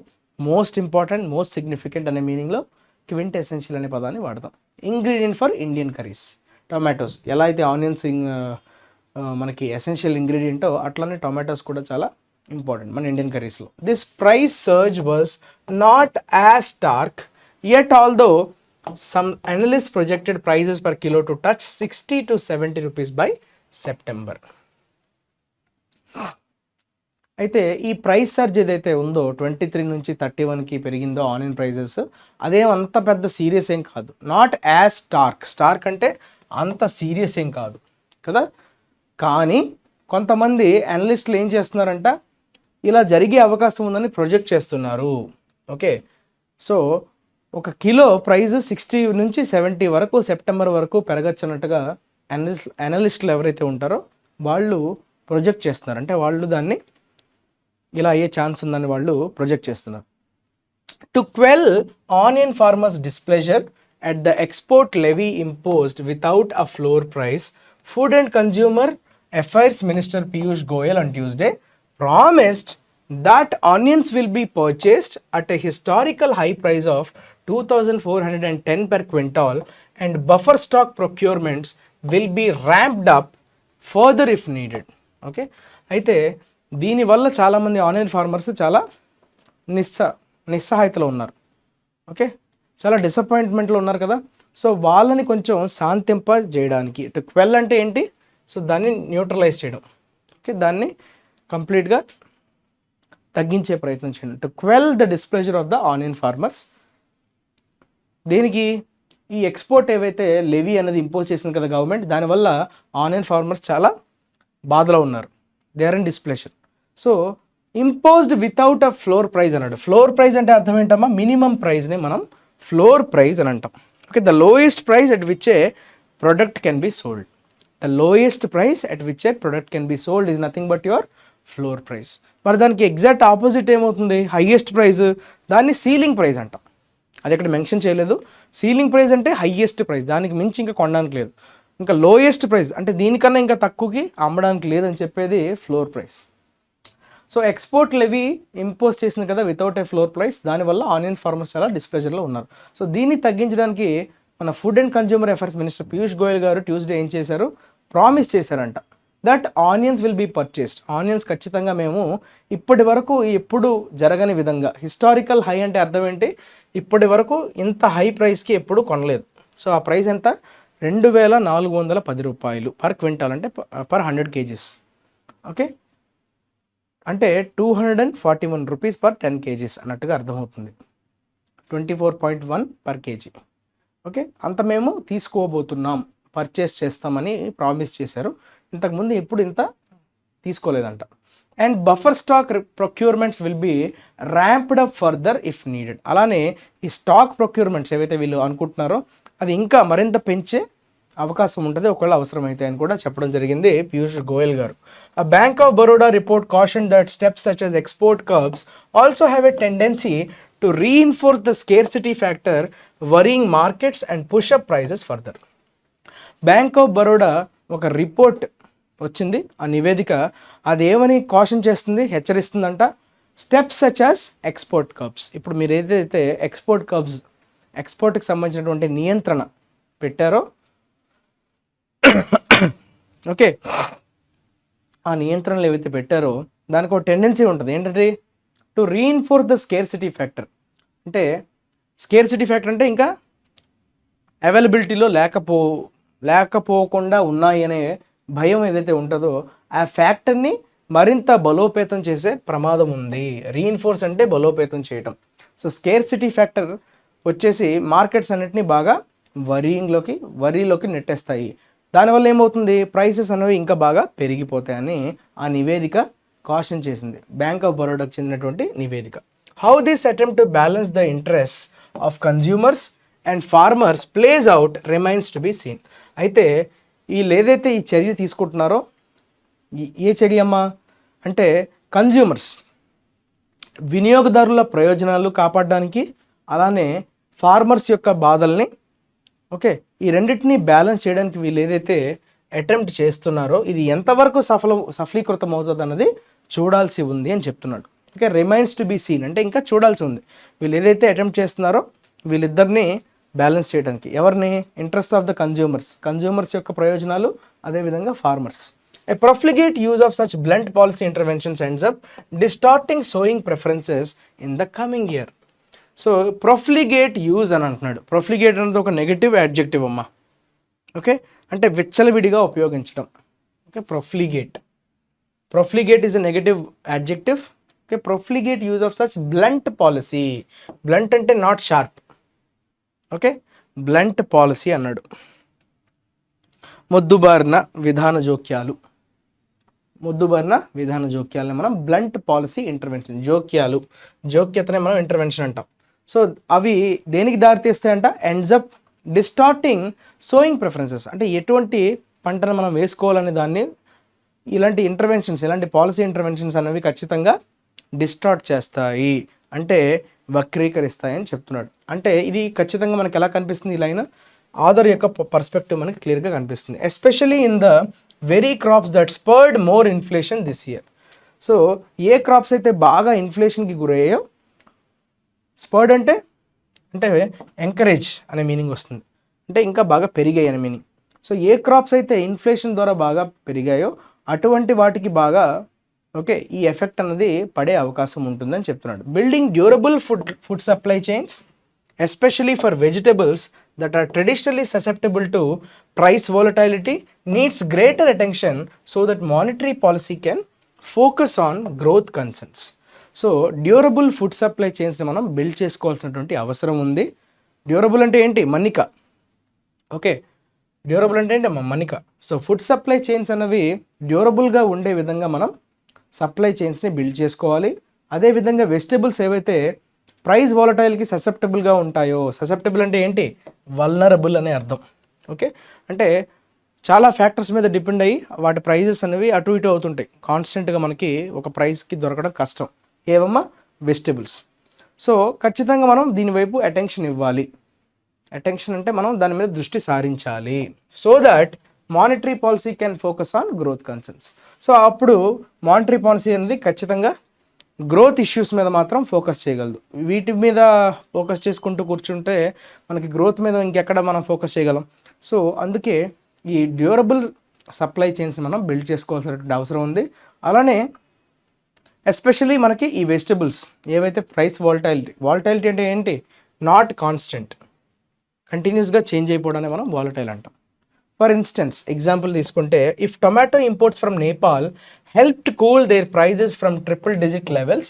Speaker 1: most important, most significant అనే మీనింగ్లో క్వింటెసెన్షియల్ అనే పదాన్ని వాడతాం. Ingredient for Indian curries, tomatoes ఎలా అయితే ఆనియన్స్ మనకి ఎసెన్షియల్ ఇంగ్రీడియంటో అట్లానే టొమాటోస్ కూడా చాలా ఇంపార్టెంట్ మన ఇండియన్ కర్రీస్లో. This price surge was not as stark yet although some analysts projected prices per kilo to touch 60 to 70 rupees by September. అయితే ఈ ప్రైస్ సర్జ్ ఏదైతే ఉందో 23 నుంచి 31కి పెరిగిందో ఆనియన్ ప్రైజెస్, అదేం అంత పెద్ద సీరియస్ ఏం కాదు. నాట్ యాజ్ స్టార్క్ అంటే అంత సీరియస్ ఏం కాదు కదా. కానీ కొంతమంది అనలిస్టులు ఏం చేస్తున్నారంట, ఇలా జరిగే అవకాశం ఉందని ప్రొజెక్ట్ చేస్తున్నారు. ఓకే సో ఒక కిలో ప్రైస్ 60 నుంచి 70 వరకు సెప్టెంబర్ వరకు పెరగచ్చు అన్నట్టుగా అనలిస్టులు ఎవరైతే ఉంటారో వాళ్ళు ప్రొజెక్ట్ చేస్తున్నారు. అంటే వాళ్ళు దాన్ని ఇలా అయ్యే ఛాన్స్ ఉందని వాళ్ళు ప్రొజెక్ట్ చేస్తున్నారు. To quell onion farmers displeasure at the export levy imposed without a floor price, Food and Consumer Affairs Minister Piyush Goyal on Tuesday promised that onions will be purchased at a historical high price of 2,410 per quintal and buffer stock procurements will be ramped up further if needed. Okay అయితే దీనివల్ల చాలామంది onion farmers చాలా నిస్సహాయతలో ఉన్నారు. Okay చాలా డిసప్పాయింట్మెంట్లో ఉన్నారు కదా. So వాళ్ళని కొంచెం శాంతింప చేయడానికి, క్వెల్ అంటే ఏంటి? సో దాన్ని న్యూట్రలైజ్ చేయడం, ఓకే దాన్ని కంప్లీట్గా తగ్గించే ప్రయత్నం చేయండి. To quell the displeasure of the onion farmers. దేనికి? ఈ ఎక్స్పోర్ట్ ఏవైతే లెవీ అనేది ఇంపోజ్ చేసింది కదా గవర్నమెంట్, దానివల్ల ఆనియన్ ఫార్మర్స్ చాలా బాధలో ఉన్నారు. They are in displeasure. So imposed without a floor price అన్నాడు. ఫ్లోర్ ప్రైజ్ అంటే అర్థం ఏంటమ్మా? మినిమం ప్రైజ్ని మనం ఫ్లోర్ ప్రైజ్ అని అంటాం. Okay, the lowest price at which a product can be sold. The lowest price at which a product can be sold is nothing but your floor price. మరి దానికి exact opposite ఏమవుతుంది? Highest price, దాన్ని ceiling price అంటాం. అది ఇక్కడ mention చేయలేదు. Ceiling price అంటే highest price, దానికి మించి ఇంకా కొనడానికి లేదు. ఇంకా లోయెస్ట్ ప్రైస్ అంటే దీనికన్నా ఇంకా తక్కువకి అమ్మడానికి లేదని చెప్పేది floor price. So export levy impose చేసింది కదా వితౌట్ ఏ ఫ్లోర్ ప్రైస్, దానివల్ల ఆనియన్ ఫార్మర్స్ చాలా డిస్ప్లెజర్లో ఉన్నారు. సో దీన్ని తగ్గించడానికి మన food and consumer affairs minister Piyush Goyal గారు ట్యూస్డే ఏం చేశారు? ప్రామిస్ చేశారంట that onions will be purchased. Onions ఖచ్చితంగా మేము ఇప్పటి వరకు ఎప్పుడు జరగని విధంగా, హిస్టారికల్ హై అంటే అర్థం ఏంటి? ఇప్పటి వరకు ఇంత హై ప్రైస్కి ఎప్పుడు కొనలేదు. సో ఆ ప్రైస్ ఎంత? 2410 రూపాయలు పర్ క్వింటాల్, అంటే పర్ 100 kgs. ఓకే, అంటే 241 రూపీస్ పర్ 10 kgs అన్నట్టుగా అర్థమవుతుంది. 24.1 పర్ కేజీ. ఓకే, అంత మేము తీసుకోబోతున్నాం, పర్చేస్ చేస్తామని ప్రామిస్ చేశారు. ఇంతకుముందు ఎప్పుడు ఇంత తీసుకోలేదంట. And buffer stock procurements will be ramped up further if needed. అలానే ఈ స్టాక్ ప్రొక్యూర్మెంట్స్ ఏవైతే వీళ్ళు అనుకుంటున్నారో అది ఇంకా మరింత పెంచే అవకాశం ఉంటుంది ఒకవేళ అవసరమైతే అని కూడా చెప్పడం జరిగింది పీయూష్ గోయల్ గారు. A Bank of Baroda report cautioned that steps such as export curbs also have a tendency to reinforce the scarcity factor, worrying markets and push up prices further. Bank of Baroda ఒక రిపోర్ట్ వచ్చింది, ఆ నివేదిక అదేమని caution చేస్తుంది, హెచ్చరిస్తుందంట. Steps such as export curbs. ఇప్పుడు మీరు ఏదైతే ఎక్స్పోర్ట్ కర్బ్స్, ఎక్స్పోర్ట్కి సంబంధించినటువంటి నియంత్రణ పెట్టారో, ఓకే, ఆ నియంత్రణలు ఏవైతే పెట్టారో దానికి ఒక టెండెన్సీ ఉంటుంది. ఏంటంటే to reinforce the scarcity factor. అంటే స్కేర్సిటీ ఫ్యాక్టర్ అంటే ఇంకా అవైలబిలిటీలో లేకపోకుండా ఉన్నాయి అనే భయం ఏదైతే ఉంటుందో ఆ ఫ్యాక్టర్ని మరింత బలోపేతం చేసే ప్రమాదం ఉంది. రీఇన్ఫోర్స్ అంటే బలోపేతం చేయటం. సో స్కేర్సిటీ ఫ్యాక్టర్ వచ్చేసి మార్కెట్స్ అన్నిటిని బాగా వరీలోకి నెట్టేస్తాయి. దానివల్ల ఏమవుతుంది? ప్రైసెస్ అనేవి ఇంకా బాగా పెరిగిపోతాయని ఆ నివేదిక కాషన్ చేసింది, బ్యాంక్ ఆఫ్ బరోడాకు చెందినటువంటి నివేదిక. How this attempt to balance the interest of consumers and farmers place out remains to be seen. అయితే వీళ్ళు ఏదైతే ఈ చర్య తీసుకుంటున్నారో, ఏ చర్య అమ్మా అంటే కన్జ్యూమర్స్, వినియోగదారుల ప్రయోజనాలు కాపాడడానికి, అలానే ఫార్మర్స్ యొక్క బాధల్ని, ఓకే, ఈ రెండింటినీ బ్యాలెన్స్ చేయడానికి వీళ్ళు ఏదైతే అటెంప్ట్ చేస్తున్నారో ఇది ఎంతవరకు సఫలీకృతం అవుతుంది అన్నది చూడాల్సి ఉంది అని చెప్తున్నాడు. Okay, remains to be seen అంటే ఇంకా చూడాల్సి ఉంది. వీళ్ళు ఏదైతే అటెంప్ట్ చేస్తున్నారో వీళ్ళిద్దరిని బ్యాలెన్స్ చేయడానికి. ఎవరిని? ఇంట్రెస్ట్ ఆఫ్ ద కన్జ్యూమర్స్ యొక్క ప్రయోజనాలు, అదేవిధంగా farmers. A profligate use of such blunt policy interventions ends up distorting sowing preferences in the coming year. So profligate use అని అంటున్నాడు. ప్రొఫ్లిగేట్ అనేది ఒక నెగటివ్ యాడ్జెక్టివ్ అమ్మా. ఓకే, అంటే విచ్చలవిడిగా ఉపయోగించడం. Okay, profligate is a negative adjective. Okay, profligate use of such blunt policy. Blunt అంటే not sharp. Okay, blunt policy అన్నాడు. మొద్దుబారిన విధాన జోక్యాలని మనం బ్లంట్ పాలసీ ఇంటర్వెన్షన్, జోక్యతనే మనం ఇంటర్వెన్షన్ అంటాం. సో అవి దేనికి దారితీస్తాయంట? Ends up డిస్టార్టింగ్ sowing preferences. అంటే ఎటువంటి పంటను మనం వేసుకోవాలనే దాన్ని ఇలాంటి ఇంటర్వెన్షన్స్, ఇలాంటి పాలసీ ఇంటర్వెన్షన్స్ అనేవి ఖచ్చితంగా డిస్టార్ట్ చేస్తాయి, అంటే వక్రీకరిస్తాయని చెప్తున్నాడు. అంటే ఇది ఖచ్చితంగా మనకి ఎలా కనిపిస్తుంది? ఈ లైన్ ఆథర్ యొక్క పర్స్పెక్టివ్ మనకి క్లియర్గా కనిపిస్తుంది. Especially in the very crops that spurred more inflation this year. So ఏ క్రాప్స్ అయితే బాగా ఇన్ఫ్లేషన్కి గురయ్యాయో, స్పర్డ్ అంటే ఎంకరేజ్ అనే మీనింగ్ వస్తుంది, అంటే ఇంకా బాగా పెరిగాయి అనే మీనింగ్. సో ఏ క్రాప్స్ అయితే ఇన్ఫ్లేషన్ ద్వారా బాగా పెరిగాయో అటువంటి వాటికి బాగా ఓకే ఈ ఎఫెక్ట్ అన్నది పడే అవకాశం ఉంటుందని చెప్తున్నాడు. Building durable food supply chains especially for vegetables that are traditionally susceptible to price volatility needs greater attention so that monetary policy can focus on growth concerns. So durable food supply చైన్స్ని మనం build చేసుకోవాల్సినటువంటి అవసరం ఉంది. Durable అంటే ఏంటి? మన్నిక. Okay, durable అంటే ఏంటి? మన్నిక. సో ఫుడ్ సప్లై చైన్స్ అనేవి డ్యూరబుల్గా ఉండే విధంగా మనం సప్లై చైన్స్ని బిల్డ్ చేసుకోవాలి. అదేవిధంగా వెజిటబుల్స్ ఏవైతే ప్రైస్ వాలటైల్కి ససెప్టబుల్గా ఉంటాయో, ససెప్టబుల్ అంటే ఏంటి? వల్నరబుల్ అనే అర్థం. ఓకే, అంటే చాలా ఫ్యాక్టర్స్ మీద డిపెండ్ అయ్యి వాటి ప్రైజెస్ అనేవి అటు ఇటు అవుతుంటాయి. కాన్స్టెంట్గా మనకి ఒక ప్రైస్కి దొరకడం కష్టం. ఏవమ్మా? వెజిటబుల్స్. సో ఖచ్చితంగా మనం దీనివైపు అటెన్షన్ ఇవ్వాలి. అటెన్షన్ అంటే మనం దాని మీద దృష్టి సారించాలి. So that monetary policy can focus on growth concerns. So అప్పుడు మానిటరీ పాలసీ అనేది ఖచ్చితంగా గ్రోత్ ఇష్యూస్ మీద మాత్రం ఫోకస్ చేయగలదు. వీటి మీద ఫోకస్ చేసుకుంటూ కూర్చుంటే మనకి గ్రోత్ మీద ఇంకెక్కడ మనం ఫోకస్ చేయగలం. సో అందుకే ఈ డ్యూరబుల్ సప్లై చైన్స్ మనం బిల్డ్ చేసుకోవాల్సినటువంటి అవసరం ఉంది. అలానే ఎస్పెషల్లీ మనకి ఈ వెజిటబుల్స్ ఏవైతే ప్రైస్ వాలటైలిటీ అంటే ఏంటి? నాట్ కాన్స్టెంట్, కంటిన్యూస్గా చేంజ్ అయిపోవడాన్ని మనం వాలటైల్ అంటాం. ఫర్ ఇన్స్టెన్స్ ఎగ్జాంపుల్ తీసుకుంటే, if tomato imports from Nepal helped cool their prices from triple digit levels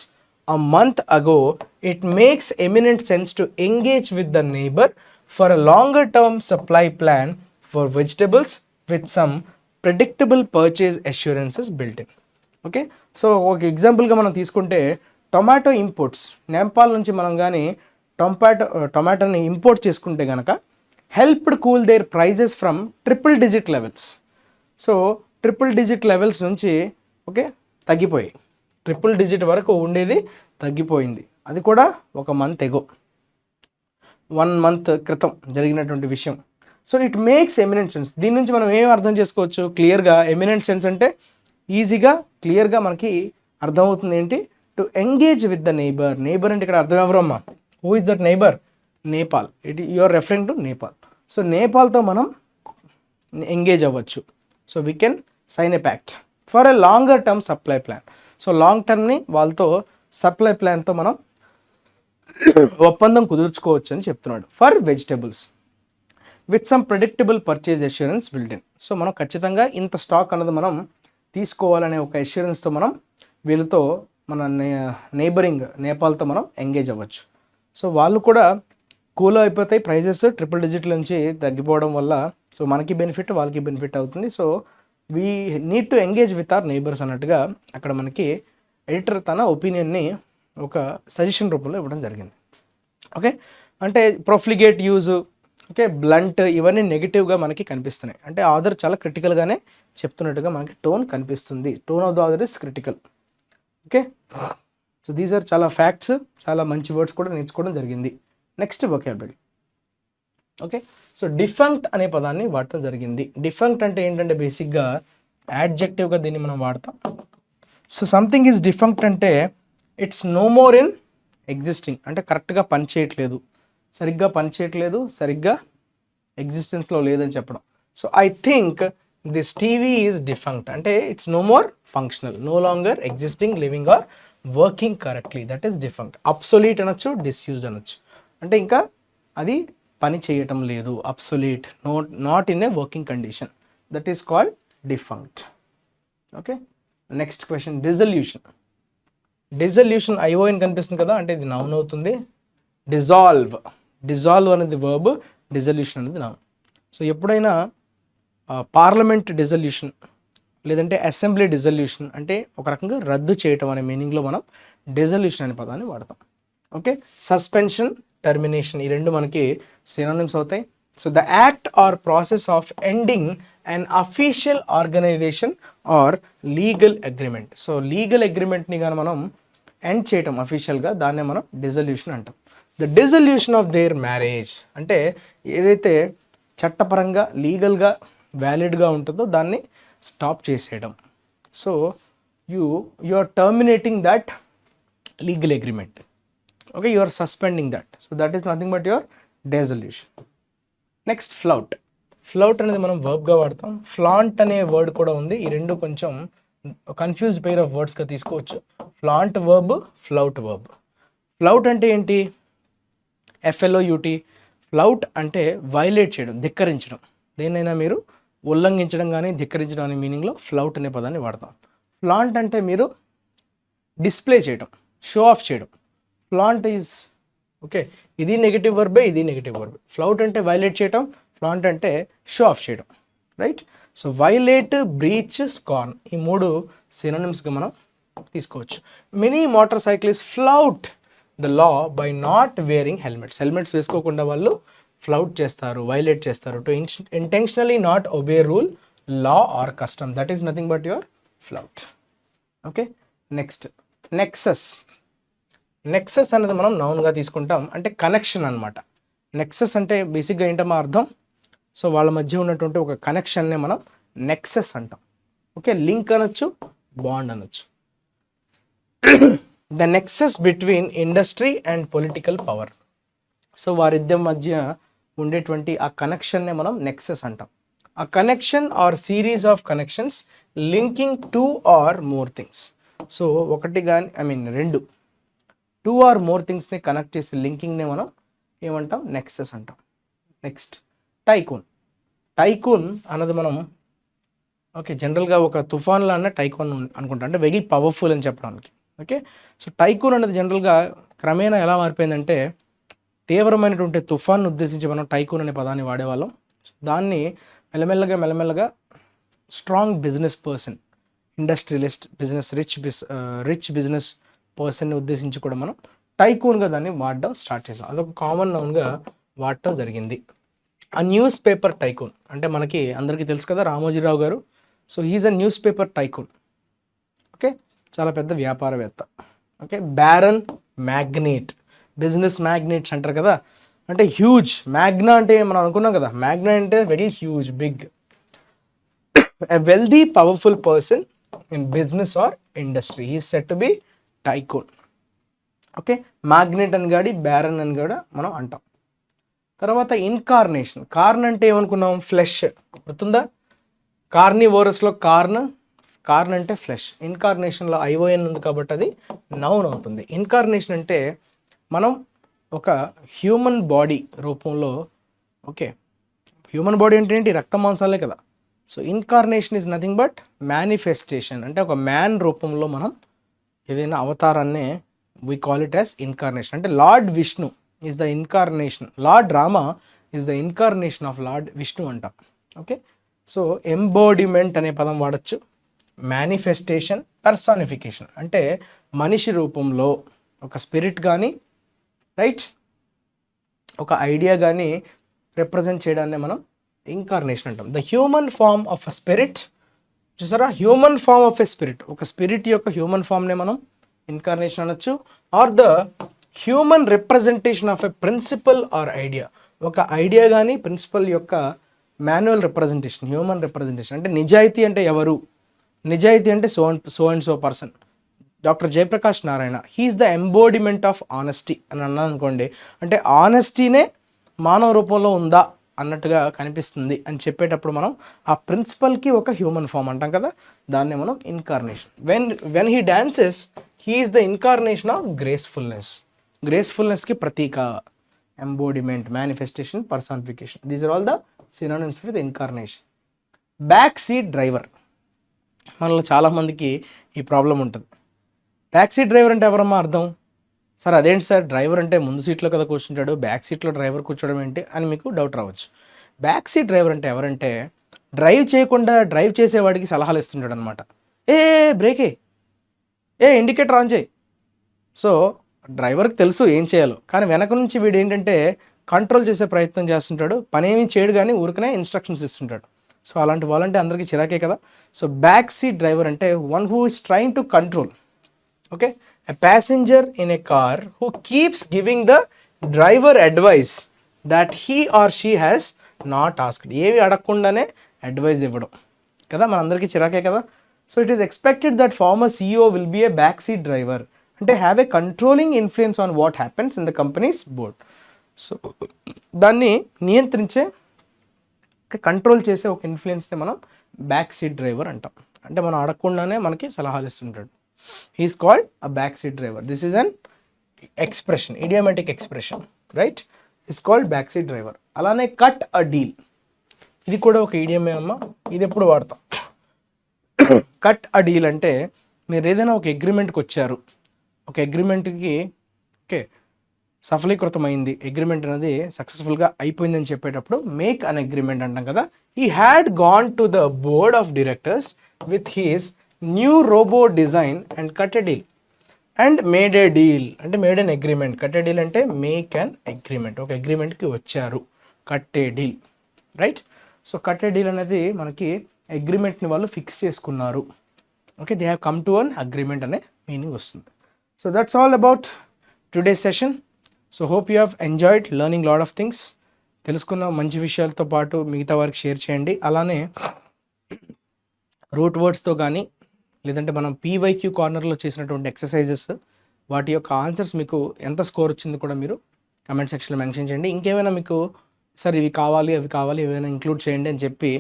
Speaker 1: a month ago, it makes eminent sense to engage with the neighbor for a longer term supply plan for vegetables with some predictable purchase assurances built in. Okay, so ఒక ఎగ్జాంపుల్గా మనం తీసుకుంటే tomato imports Nepal నుంచి మనం కానీ టొమాటోని import చేసుకుంటే కనుక helped cool their prices from triple digit levels. So triple digit levels నుంచి ఓకే తగ్గిపోయి ట్రిపుల్ డిజిట్ వరకు ఉండేది తగ్గిపోయింది. అది కూడా ఒక మంత్ ఎగో, 1 month క్రితం జరిగినటువంటి విషయం. So it makes eminent sense. దీని నుంచి మనం ఏం అర్థం చేసుకోవచ్చు? క్లియర్గా ఎమినెంట్ సెన్స్ అంటే ఈజీగా క్లియర్గా మనకి అర్థమవుతుంది ఏంటి? To engage with the neighbour. Neighbour అంటే ఇక్కడ అర్థం ఎవరమ్మా? Who is that neighbour? Nepal. You are referring to Nepal. So నేపాల్తో మనం ఎంగేజ్ అవ్వచ్చు. So we can sign a pact for a longer term supply plan. So long టర్మ్ని వాళ్ళతో సప్లై ప్లాన్తో మనం ఒప్పందం కుదుర్చుకోవచ్చు అని చెప్తున్నాడు. For vegetables with some predictable purchase assurance build in. So మనం ఖచ్చితంగా ఇంత స్టాక్ అన్నది మనం తీసుకోవాలనే ఒక అష్యూరెన్స్తో మనం వీళ్ళతో మన నైబరింగ్ నేపాల్తో మనం ఎంగేజ్ అవ్వచ్చు. సో వాళ్ళు కూడా కూల్ అయిపోతాయి ప్రైజెస్ ట్రిపుల్ డిజిట్ నుంచి తగ్గిపోవడం వల్ల. సో మనకి బెనిఫిట్, వాళ్ళకి బెనిఫిట్ అవుతుంది. So we need to engage with our neighbours అన్నట్టుగా అక్కడ మనకి ఎడిటర్ తన ఒపీనియన్ని ఒక సజెషన్ రూపంలో ఇవ్వడం జరిగింది. ఓకే, అంటే ప్రొఫ్లిగేట్ యూజ్, ఓకే, బ్లంట్, ఇవన్నీ నెగిటివ్గా మనకి కనిపిస్తున్నాయి. అంటే ఆథర్ చాలా క్రిటికల్గానే చెప్తున్నట్టుగా మనకి టోన్ కనిపిస్తుంది. Tone of the author is critical. Okay, so these are చాలా ఫ్యాక్ట్స్, చాలా మంచి వర్డ్స్ కూడా నేర్చుకోవడం జరిగింది. Next vocabulary. Okay, so defunct అనే పదాన్ని వాడటం జరిగింది. డిఫంక్ట్ అంటే ఏంటంటే బేసిక్గా యాడ్జెక్టివ్గా దీన్ని మనం వాడతాం. సో సంథింగ్ ఈజ్ డిఫంక్ట్ అంటే it's no more in existing, అంటే కరెక్ట్గా పనిచేయట్లేదు, సరిగ్గా పనిచేయట్లేదు, సరిగ్గా ఎగ్జిస్టెన్స్లో లేదని చెప్పడం. So I think this TV is defunct అంటే it's no more functional, no longer existing, living or working correctly, that is defunct. Obsolete అనొచ్చు, డిస్యూజ్డ్ అనొచ్చు. అంటే ఇంకా అది పని చేయటం లేదు, obsolete, not in a working condition, that is called defunct. Okay, next question dissolution. Dissolution ION కనిపిస్తుంది కదా, అంటే ఇది నౌన్ అవుతుంది. డిజాల్వ్ అనేది వర్బ్, డిజల్యూషన్ అనేది నౌన్. సో ఎప్పుడైనా పార్లమెంట్ డిజల్యూషన్ లేదంటే అసెంబ్లీ డిజల్యూషన్ అంటే ఒక రకంగా రద్దు చేయటం అనే మీనింగ్లో మనం డిజల్యూషన్ అనే పదాన్ని వాడతాం. ఓకే, సస్పెన్షన్, టర్మినేషన్ ఈ రెండు మనకి సినోనిమ్స్ అవుతాయి. So the act or process of ending and official organisation or legal agreement. So legal అగ్రిమెంట్ని కానీ మనం ఎండ్ చేయటం అఫీషియల్గా, దాన్నే మనం డిజల్యూషన్ అంటాం. The dissolution of their marriage అంటే ఏదైతే చట్టపరంగా లీగల్గా వ్యాలిడ్గా ఉంటుందో దాన్ని స్టాప్ చేసేయడం. So you are terminating that legal agreement. Okay, you are suspending that. So that is nothing but your dissolution. Next flout. Flout అనేది మనం వర్బ్గా వాడతాం. ఫ్లాంట్ అనే వర్డ్ కూడా ఉంది. ఈ రెండు కొంచెం కన్ఫ్యూజ్డ్ పెయిర్ ఆఫ్ వర్డ్స్గా తీసుకోవచ్చు. Flaunt verb, flout verb. Flout అంటే ఏంటి? FLOUT. ఫ్లౌట్ అంటే వైలేట్ చేయడం, ధిక్కరించడం. దేన్నైనా మీరు ఉల్లంఘించడం కానీ ధిక్కరించడం అనే మీనింగ్లో ఫ్లౌట్ అనే పదాన్ని వాడతాం. ఫ్లాంట్ అంటే మీరు డిస్ప్లే చేయడం, షో ఆఫ్ చేయడం. ఫ్లాంట్ ఈజ్ ఓకే, ఇది నెగిటివ్ వర్బే, ఇది నెగిటివ్ వర్బే. ఫ్లౌట్ అంటే వైలేట్ చేయడం, ఫ్లాంట్ అంటే షో ఆఫ్ చేయడం, right? So violate, breach, scorn, ఈ 3 సినోనిమ్స్గా మనం తీసుకోవచ్చు. Many motorcyclist flout the law by not wearing helmets. Helmets వేసుకోకుండా వాళ్ళు ఫ్లౌట్ చేస్తారు, వైలేట్ చేస్తారు. To intentionally not obey rule, law or custom, that is nothing but your flout. Okay, next nexus. Nexus అనేది మనం నౌన్గా తీసుకుంటాం, అంటే connection అనమాట. Nexus అంటే బేసిక్గా ఏంటమ్మా అర్థం? సో వాళ్ళ మధ్య ఉన్నటువంటి ఒక కనెక్షన్నే మనం నెక్సస్ అంటాం. ఓకే, లింక్ అనొచ్చు, బాండ్ అనొచ్చు. The Nexus between industry and political power. So వారిద్దరి మధ్య ఉండేటువంటి ఆ కనెక్షన్నే మనం నెక్సస్ అంటాం. ఆ connection or series of connections linking 2 or more things. So ఒకటి కానీ రెండు 2 or more థింగ్స్ని కనెక్ట్ చేసి లింకింగ్నే మనం ఏమంటాం? నెక్సస్ అంటాం. Next tycoon. టైకూన్ అన్నది మనం ఓకే జనరల్గా ఒక తుఫాన్లా అన్న టైకూన్ అనుకుంటాం, అంటే వెరీ పవర్ఫుల్ అని చెప్పడానికి. ఓకే, సో టైకూన్ అనేది జనరల్గా క్రమేణా ఎలా మారిపోయిందంటే తీవ్రమైనటువంటి తుఫాన్ను ఉద్దేశించి మనం టైకూన్ అనే పదాన్ని వాడేవాళ్ళం. దాన్ని మెల్లమెల్లగా strong business person, industrialist, rich business పర్సన్ని ఉద్దేశించి కూడా మనం టైకూన్గా దాన్ని వాడడం స్టార్ట్ చేసాం. అదొక కామన్ నౌన్గా వాడటం జరిగింది. ఆ న్యూస్ పేపర్ టైకూన్ అంటే మనకి అందరికీ తెలుసు కదా, రామోజీరావు గారు. So he's a newspaper tycoon. Okay, చాలా పెద్ద వ్యాపారవేత్త. Okay, baron magnate, business magnates అంటారు కదా, అంటే హ్యూజ్. మ్యాగ్నా అంటే మనం అనుకున్నాం కదా, మ్యాగ్నా అంటే very huge, big. A wealthy powerful person in business or industry is set to be tycoon. Okay, magnate అని గాడి, బ్యారన్ అని కూడా మనం అంటాం. తర్వాత ఇన్కార్నేషన్. కార్న్ అంటే ఏమనుకున్నాం? ఫ్లెష్. గుర్తుందా? కార్నివోరస్లో కార్న్ అంటే ఫ్లెష్. ఇన్కార్నేషన్లో ఐఓఎన్ ఉంది కాబట్టి అది నౌన్ అవుతుంది. ఇన్కార్నేషన్ అంటే మనం ఒక హ్యూమన్ బాడీ రూపంలో, ఓకే హ్యూమన్ బాడీ అంటే ఏంటి? రక్త మాంసాలే కదా. So incarnation is nothing but manifestation, అంటే ఒక మ్యాన్ రూపంలో మనం ఏదైనా అవతారాన్నే we call it as incarnation. అంటే Lord Vishnu is the incarnation, Lord Rama is the incarnation of Lord Vishnu అంటాం. ఓకే, సో ఎంబోడిమెంట్ అనే పదం వాడచ్చు. మేనిఫెస్టేషన్, పర్సానిఫికేషన్ అంటే మనిషి రూపంలో ఒక స్పిరిట్ కానీ, రైట్, ఒక ఐడియా కానీ రిప్రజెంట్ చేయడాన్ని మనం ఇన్కార్నేషన్ అంటాం. The human form of a spirit. చూసారా, human form of a spirit, ఒక స్పిరిట్ యొక్క హ్యూమన్ ఫామ్నే మనం ఇన్కార్నేషన్ అనొచ్చు. Or the human representation of a principle or idea, ఒక ఐడియా కానీ ప్రిన్సిపల్ యొక్క మాన్యువల్ రిప్రజెంటేషన్, హ్యూమన్ రిప్రజెంటేషన్. అంటే నిజాయితీ అంటే ఎవరు? నిజాయితీ అంటే so and so person. Doctor Jayaprakash Narayan, he's the embodiment of honesty అని అన్నాను అనుకోండి, అంటే ఆనెస్టీనే మానవ రూపంలో ఉందా అన్నట్టుగా కనిపిస్తుంది అని చెప్పేటప్పుడు మనం ఆ ప్రిన్సిపల్కి ఒక హ్యూమన్ ఫామ్ అంటాం కదా, దాన్నే మనం incarnation. When he dances he's the incarnation of gracefulness. గ్రేస్ఫుల్నెస్కి ప్రతీక. Embodiment, manifestation, personification, these are all the synonyms with incarnation. Back seat driver. మనలో చాలామందికి ఈ ప్రాబ్లం ఉంటుంది. బ్యాక్ సీట్ డ్రైవర్ అంటే ఎవరమ్మా అర్థం? సార్ అదేంటి సార్, డ్రైవర్ అంటే ముందు సీట్లో కదా కూర్చుంటాడు, బ్యాక్ సీట్లో డ్రైవర్ కూర్చోవడం ఏంటి అని మీకు డౌట్ రావచ్చు. బ్యాక్ సీట్ డ్రైవర్ అంటే ఎవరంటే డ్రైవ్ చేయకుండా డ్రైవ్ చేసేవాడికి సలహాలు ఇస్తుంటాడు అనమాట. ఏ బ్రేకే, ఇండికేటర్ ఆన్ చేయి. సో డ్రైవర్కి తెలుసు ఏం చేయాలో, కానీ వెనక నుంచి వీడు ఏంటంటే కంట్రోల్ చేసే ప్రయత్నం చేస్తుంటాడు. పనేమీ చేయడు కానీ ఊరికనే ఇన్స్ట్రక్షన్స్ ఇస్తుంటాడు. సో అలాంటి వాళ్ళంటే అందరికీ చిరాకే కదా. సో బ్యాక్ సీట్ డ్రైవర్ అంటే one who is trying to control. Okay, a passenger in a car who keeps giving the driver advice that he or she has not asked. ఏవి అడగకుండానే advise ఇవ్వడం కదా, మనందరికీ చిరాకే కదా. So it is expected that former CEO will be a back seat driver, అంటే have a controlling influence on what happens in the companies board. So దాన్ని నియంత్రించే, కంట్రోల్ చేసే ఒక ఇన్ఫ్లుయెన్స్ని మనం బ్యాక్ సీట్ డ్రైవర్ అంటాం. అంటే మనం అడగకుండానే మనకి సలహాలు ఇస్తుంటాడు. He is called a backseat driver. This is an expression, idiomatic expression, right? It's called backseat driver. అలానే కట్ అ డీల్, ఇది కూడా ఒక ఇడియమే అమ్మ. ఇది ఎప్పుడు వాడతాం? కట్ అ డీల్ అంటే మీరు ఏదైనా ఒక అగ్రిమెంట్కి వచ్చారు, ఒక అగ్రిమెంట్కి ఓకే సఫలీకృతమైంది, అగ్రిమెంట్ అనేది సక్సెస్ఫుల్గా అయిపోయిందని చెప్పేటప్పుడు మేక్ అన్ అగ్రిమెంట్ అంటాం కదా. He had gone to the board of directors with his new robot design and cut a deal and made a deal అంటే made an agreement. Cut a deal అంటే make an agreement, ఒక అగ్రిమెంట్కి వచ్చారు, cut a deal right. So cut a deal అనేది మనకి అగ్రిమెంట్ని వాళ్ళు fix చేసుకున్నారు. Okay, they have come to an agreement అనే మీనింగ్ వస్తుంది. So that's all about today's session. So hope you have enjoyed learning lot of things. తెలుసుకున్న మంచి విషయాలతో పాటు మిగతా వారికి షేర్ చేయండి. అలానే రూట్ వర్డ్స్తో కానీ లేదంటే మనం పీవైక్యూ కార్నర్లో చేసినటువంటి ఎక్సర్సైజెస్ వాటి యొక్క ఆన్సర్స్ మీకు ఎంత స్కోర్ వచ్చింది కూడా మీరు కమెంట్ సెక్షన్లో మెన్షన్ చేయండి. ఇంకేమైనా మీకు సార్ ఇవి కావాలి అవి కావాలి ఏమైనా ఇంక్లూడ్ చేయండి అని చెప్పి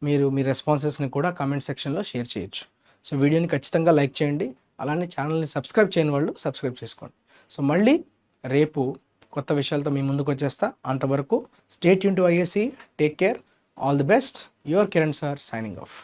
Speaker 1: మీరు మీ రెస్పాన్సెస్ని కూడా కమెంట్ సెక్షన్లో షేర్ చేయొచ్చు. సో వీడియోని ఖచ్చితంగా లైక్ చేయండి. అలానే ఛానల్ని సబ్స్క్రైబ్ చేయని వాళ్ళు సబ్స్క్రైబ్ చేసుకోండి. సో మళ్ళీ రేపు కొత్త విషయాలతో మీ ముందుకు వచ్చేస్తా. అంతవరకు stay tune to IACE. Take care. All the best. Your Kiran sir signing off.